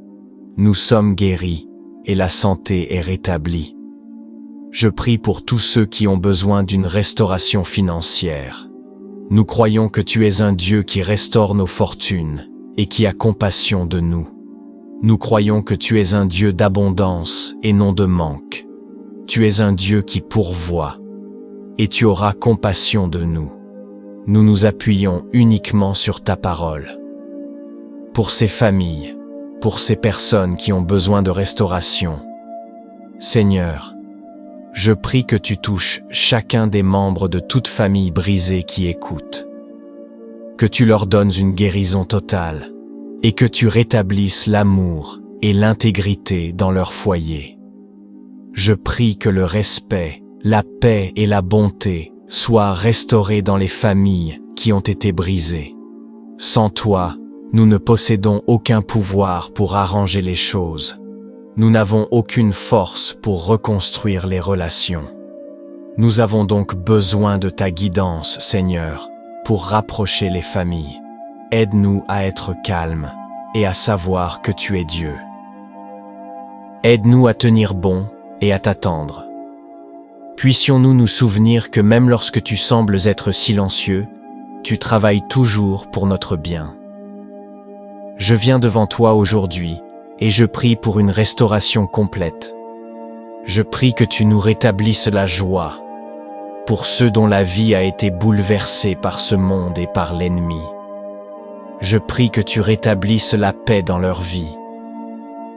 nous sommes guéris et la santé est rétablie. Je prie pour tous ceux qui ont besoin d'une restauration financière. Nous croyons que tu es un Dieu qui restaure nos fortunes et qui a compassion de nous. Nous croyons que tu es un Dieu d'abondance et non de manque. Tu es un Dieu qui pourvoit et tu auras compassion de nous. Nous nous appuyons uniquement sur ta parole. Pour ces familles, pour ces personnes qui ont besoin de restauration, Seigneur, je prie que tu touches chacun des membres de toute famille brisée qui écoute, que tu leur donnes une guérison totale et que tu rétablisses l'amour et l'intégrité dans leur foyer. Je prie que le respect, la paix et la bonté soient restaurés dans les familles qui ont été brisées. Sans toi, nous ne possédons aucun pouvoir pour arranger les choses. Nous n'avons aucune force pour reconstruire les relations. Nous avons donc besoin de ta guidance, Seigneur, pour rapprocher les familles. Aide-nous à être calmes et à savoir que tu es Dieu. Aide-nous à tenir bon et à t'attendre. Puissions-nous nous souvenir que même lorsque tu sembles être silencieux, tu travailles toujours pour notre bien. Je viens devant toi aujourd'hui et je prie pour une restauration complète. Je prie que tu nous rétablisses la joie pour ceux dont la vie a été bouleversée par ce monde et par l'ennemi. Je prie que tu rétablisses la paix dans leur vie.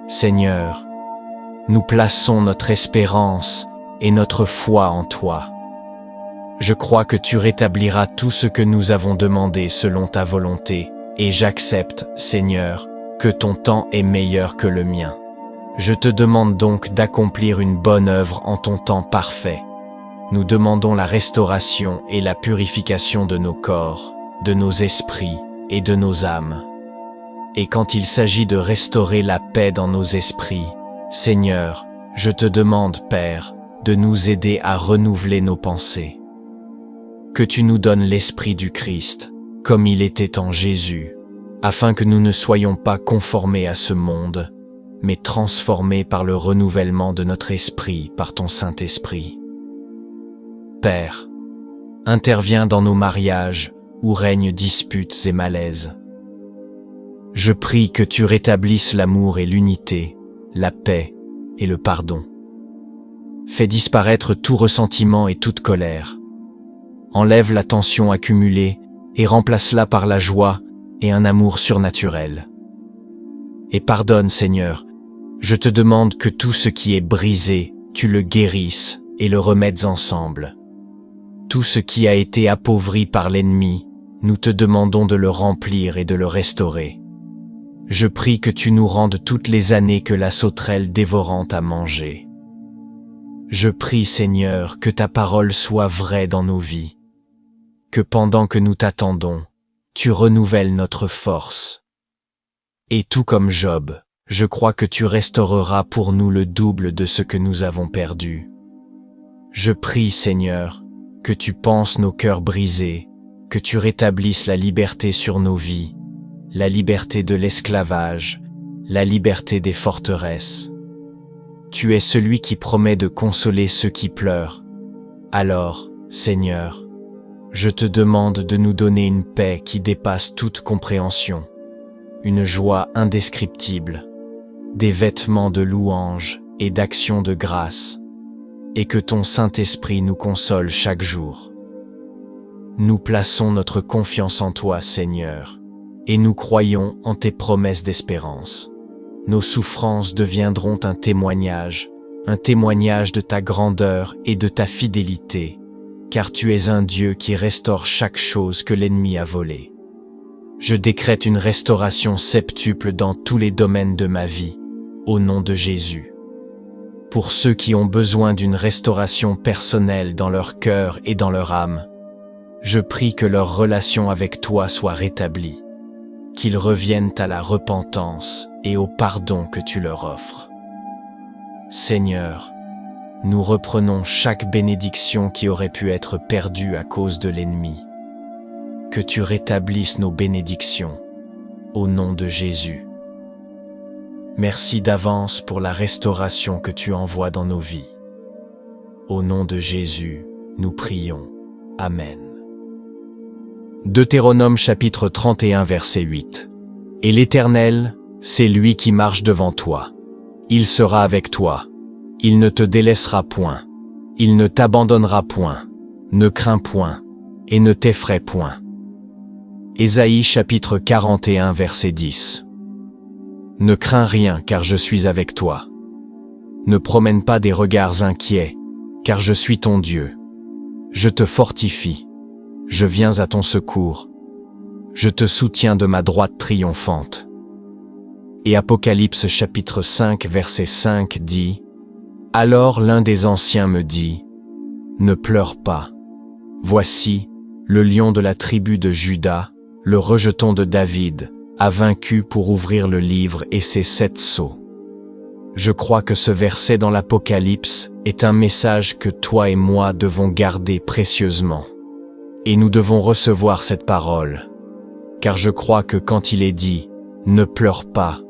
Seigneur, nous plaçons notre espérance et notre foi en toi. Je crois que tu rétabliras tout ce que nous avons demandé selon ta volonté, et j'accepte, Seigneur, que ton temps est meilleur que le mien. Je te demande donc d'accomplir une bonne œuvre en ton temps parfait. Nous demandons la restauration et la purification de nos corps, de nos esprits et de nos âmes. Et quand il s'agit de restaurer la paix dans nos esprits, Seigneur, je te demande, Père, de nous aider à renouveler nos pensées. Que tu nous donnes l'Esprit du Christ, comme il était en Jésus, afin que nous ne soyons pas conformés à ce monde, mais transformés par le renouvellement de notre esprit par ton Saint-Esprit. Père, interviens dans nos mariages où règnent disputes et malaises. Je prie que tu rétablisses l'amour et l'unité, la paix et le pardon. Fais disparaître tout ressentiment et toute colère. Enlève la tension accumulée et remplace-la par la joie et un amour surnaturel. Et pardonne, Seigneur, je te demande que tout ce qui est brisé, tu le guérisses et le remettes ensemble. Tout ce qui a été appauvri par l'ennemi, nous te demandons de le remplir et de le restaurer. Je prie que tu nous rendes toutes les années que la sauterelle dévorante a mangées. Je prie, Seigneur, que ta parole soit vraie dans nos vies, que pendant que nous t'attendons, tu renouvelles notre force. Et tout comme Job, je crois que tu restaureras pour nous le double de ce que nous avons perdu. Je prie, Seigneur, que tu panses nos cœurs brisés, que tu rétablisses la liberté sur nos vies, la liberté de l'esclavage, la liberté des forteresses. Tu es celui qui promet de consoler ceux qui pleurent. Alors, Seigneur, je te demande de nous donner une paix qui dépasse toute compréhension, une joie indescriptible, des vêtements de louange et d'action de grâce, et que ton Saint-Esprit nous console chaque jour. Nous plaçons notre confiance en toi, Seigneur, et nous croyons en tes promesses d'espérance. Nos souffrances deviendront un témoignage de ta grandeur et de ta fidélité, car tu es un Dieu qui restaure chaque chose que l'ennemi a volée. Je décrète une restauration septuple dans tous les domaines de ma vie, au nom de Jésus. Pour ceux qui ont besoin d'une restauration personnelle dans leur cœur et dans leur âme, je prie que leur relation avec toi soit rétablie, qu'ils reviennent à la repentance et au pardon que tu leur offres. Seigneur, nous reprenons chaque bénédiction qui aurait pu être perdue à cause de l'ennemi. Que tu rétablisses nos bénédictions, au nom de Jésus. Merci d'avance pour la restauration que tu envoies dans nos vies. Au nom de Jésus, nous prions. Amen. Deutéronome chapitre 31 verset 8. Et l'Éternel, c'est lui qui marche devant toi. Il sera avec toi. Il ne te délaissera point. Il ne t'abandonnera point. Ne crains point, et ne t'effraie point. Ésaïe chapitre 41 verset 10. Ne crains rien, car je suis avec toi. Ne promène pas des regards inquiets, car je suis ton Dieu. Je te fortifie. Je viens à ton secours. Je te soutiens de ma droite triomphante. Et Apocalypse chapitre 5 verset 5 dit: Alors l'un des anciens me dit: Ne pleure pas. Voici, le lion de la tribu de Juda, le rejeton de David, a vaincu pour ouvrir le livre et ses 7 sceaux. Je crois que ce verset dans l'Apocalypse est un message que toi et moi devons garder précieusement. Et nous devons recevoir cette parole, car je crois que quand il est dit « Ne pleure pas »,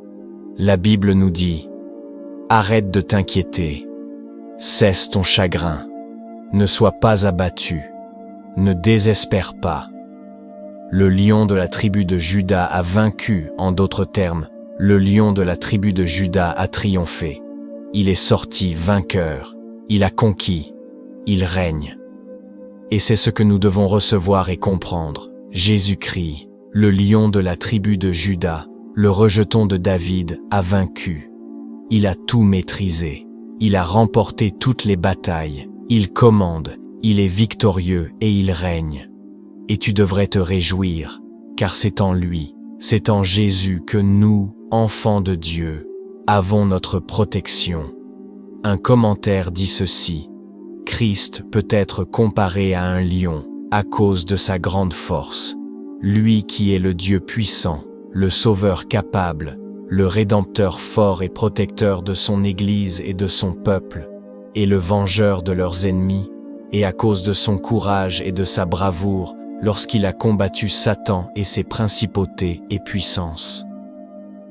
la Bible nous dit « Arrête de t'inquiéter, cesse ton chagrin, ne sois pas abattu, ne désespère pas. » Le lion de la tribu de Juda a vaincu, en d'autres termes, le lion de la tribu de Juda a triomphé. Il est sorti vainqueur, il a conquis, il règne. Et c'est ce que nous devons recevoir et comprendre. Jésus-Christ, le lion de la tribu de Juda, le rejeton de David, a vaincu. Il a tout maîtrisé. Il a remporté toutes les batailles. Il commande, il est victorieux et il règne. Et tu devrais te réjouir, car c'est en lui, c'est en Jésus que nous, enfants de Dieu, avons notre protection. Un commentaire dit ceci: Christ peut être comparé à un lion à cause de sa grande force, lui qui est le Dieu puissant, le Sauveur capable, le Rédempteur fort et protecteur de son Église et de son peuple, et le vengeur de leurs ennemis, et à cause de son courage et de sa bravoure, lorsqu'il a combattu Satan et ses principautés et puissances.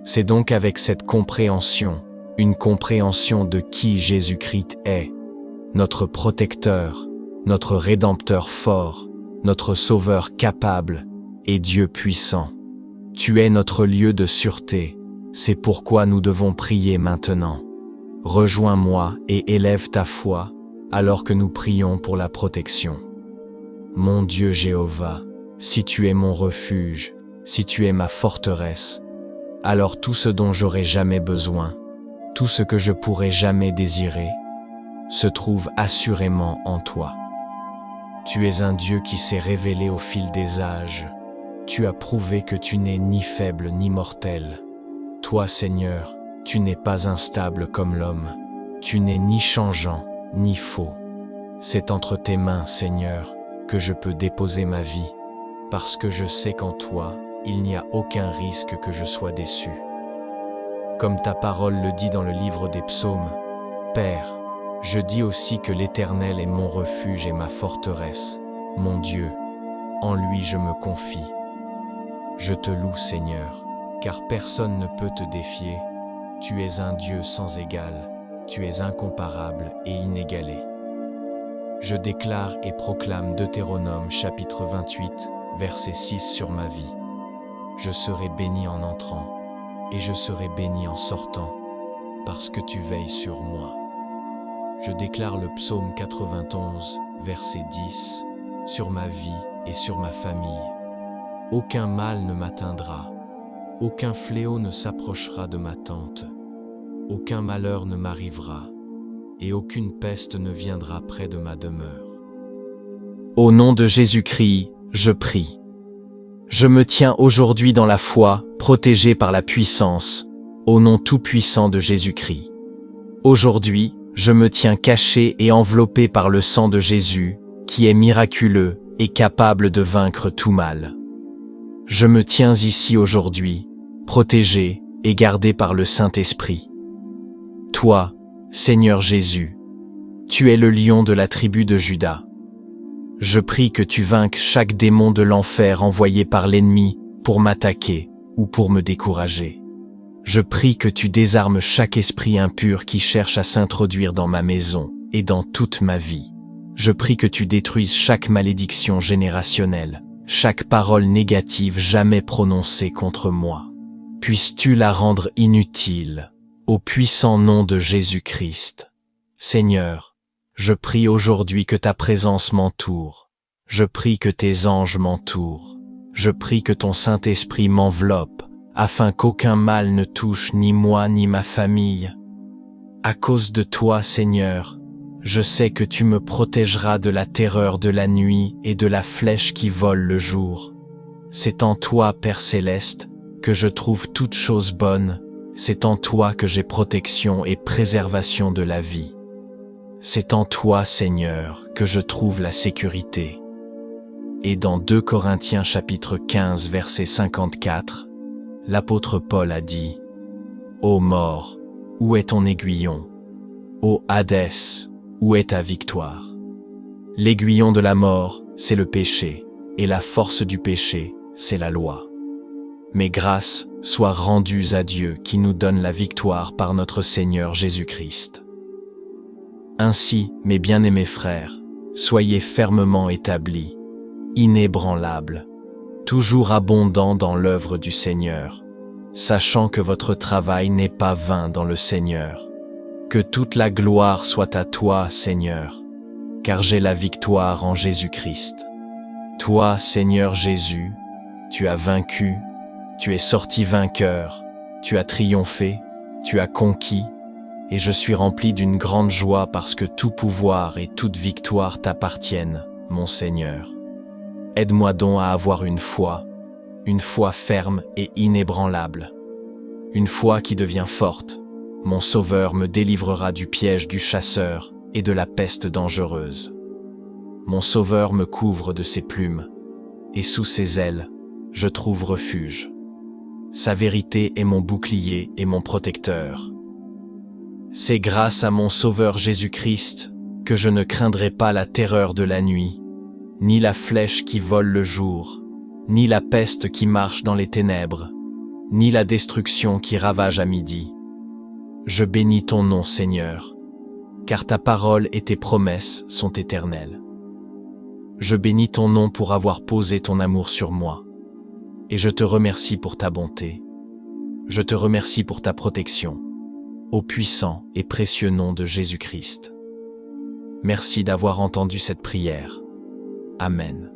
C'est donc avec cette compréhension, une compréhension de qui Jésus-Christ est, notre protecteur, notre Rédempteur fort, notre Sauveur capable et Dieu puissant. Tu es notre lieu de sûreté, c'est pourquoi nous devons prier maintenant. Rejoins-moi et élève ta foi, alors que nous prions pour la protection. Mon Dieu Jéhovah, si tu es mon refuge, si tu es ma forteresse, alors tout ce dont j'aurai jamais besoin, tout ce que je pourrai jamais désirer, se trouve assurément en toi. Tu es un Dieu qui s'est révélé au fil des âges. Tu as prouvé que tu n'es ni faible ni mortel. Toi, Seigneur, tu n'es pas instable comme l'homme. Tu n'es ni changeant, ni faux. C'est entre tes mains, Seigneur, que je peux déposer ma vie, parce que je sais qu'en toi, il n'y a aucun risque que je sois déçu. Comme ta parole le dit dans le livre des psaumes, Père, je dis aussi que l'Éternel est mon refuge et ma forteresse, mon Dieu, en lui je me confie. Je te loue, Seigneur, car personne ne peut te défier. Tu es un Dieu sans égal, tu es incomparable et inégalé. Je déclare et proclame Deutéronome chapitre 28, verset 6 sur ma vie. Je serai béni en entrant, et je serai béni en sortant, parce que tu veilles sur moi. Je déclare le psaume 91, verset 10, sur ma vie et sur ma famille. Aucun mal ne m'atteindra, aucun fléau ne s'approchera de ma tente, aucun malheur ne m'arrivera, et aucune peste ne viendra près de ma demeure. Au nom de Jésus-Christ, je prie. Je me tiens aujourd'hui dans la foi, protégé par la puissance, au nom tout-puissant de Jésus-Christ. Aujourd'hui, je me tiens caché et enveloppé par le sang de Jésus, qui est miraculeux et capable de vaincre tout mal. Je me tiens ici aujourd'hui, protégé et gardé par le Saint-Esprit. Toi, Seigneur Jésus, tu es le lion de la tribu de Juda. Je prie que tu vainques chaque démon de l'enfer envoyé par l'ennemi pour m'attaquer ou pour me décourager. Je prie que tu désarmes chaque esprit impur qui cherche à s'introduire dans ma maison et dans toute ma vie. Je prie que tu détruises chaque malédiction générationnelle, chaque parole négative jamais prononcée contre moi. Puisses-tu la rendre inutile, au puissant nom de Jésus-Christ. Seigneur, je prie aujourd'hui que ta présence m'entoure. Je prie que tes anges m'entourent. Je prie que ton Saint-Esprit m'enveloppe, afin qu'aucun mal ne touche ni moi ni ma famille. À cause de toi, Seigneur, je sais que tu me protégeras de la terreur de la nuit et de la flèche qui vole le jour. C'est en toi, Père Céleste, que je trouve toute chose bonne. C'est en toi que j'ai protection et préservation de la vie. C'est en toi, Seigneur, que je trouve la sécurité. Et dans 2 Corinthiens chapitre 15 verset 54, l'apôtre Paul a dit « Ô mort, où est ton aiguillon? Ô Hadès, où est ta victoire? L'aiguillon de la mort, c'est le péché, et la force du péché, c'est la loi. Mais grâce soient rendues à Dieu qui nous donne la victoire par notre Seigneur Jésus-Christ. Ainsi, mes bien-aimés frères, soyez fermement établis, inébranlables, toujours abondants dans l'œuvre du Seigneur, sachant que votre travail n'est pas vain dans le Seigneur. Que toute la gloire soit à toi, Seigneur, car j'ai la victoire en Jésus-Christ. Toi, Seigneur Jésus, tu as vaincu, tu es sorti vainqueur, tu as triomphé, tu as conquis, et je suis rempli d'une grande joie parce que tout pouvoir et toute victoire t'appartiennent, mon Seigneur. Aide-moi donc à avoir une foi ferme et inébranlable, une foi qui devient forte. Mon Sauveur me délivrera du piège du chasseur et de la peste dangereuse. Mon Sauveur me couvre de ses plumes, et sous ses ailes, je trouve refuge. Sa vérité est mon bouclier et mon protecteur. C'est grâce à mon Sauveur Jésus-Christ que je ne craindrai pas la terreur de la nuit, ni la flèche qui vole le jour, ni la peste qui marche dans les ténèbres, ni la destruction qui ravage à midi. Je bénis ton nom, Seigneur, car ta parole et tes promesses sont éternelles. Je bénis ton nom pour avoir posé ton amour sur moi, et je te remercie pour ta bonté. Je te remercie pour ta protection, au puissant et précieux nom de Jésus-Christ. Merci d'avoir entendu cette prière. Amen.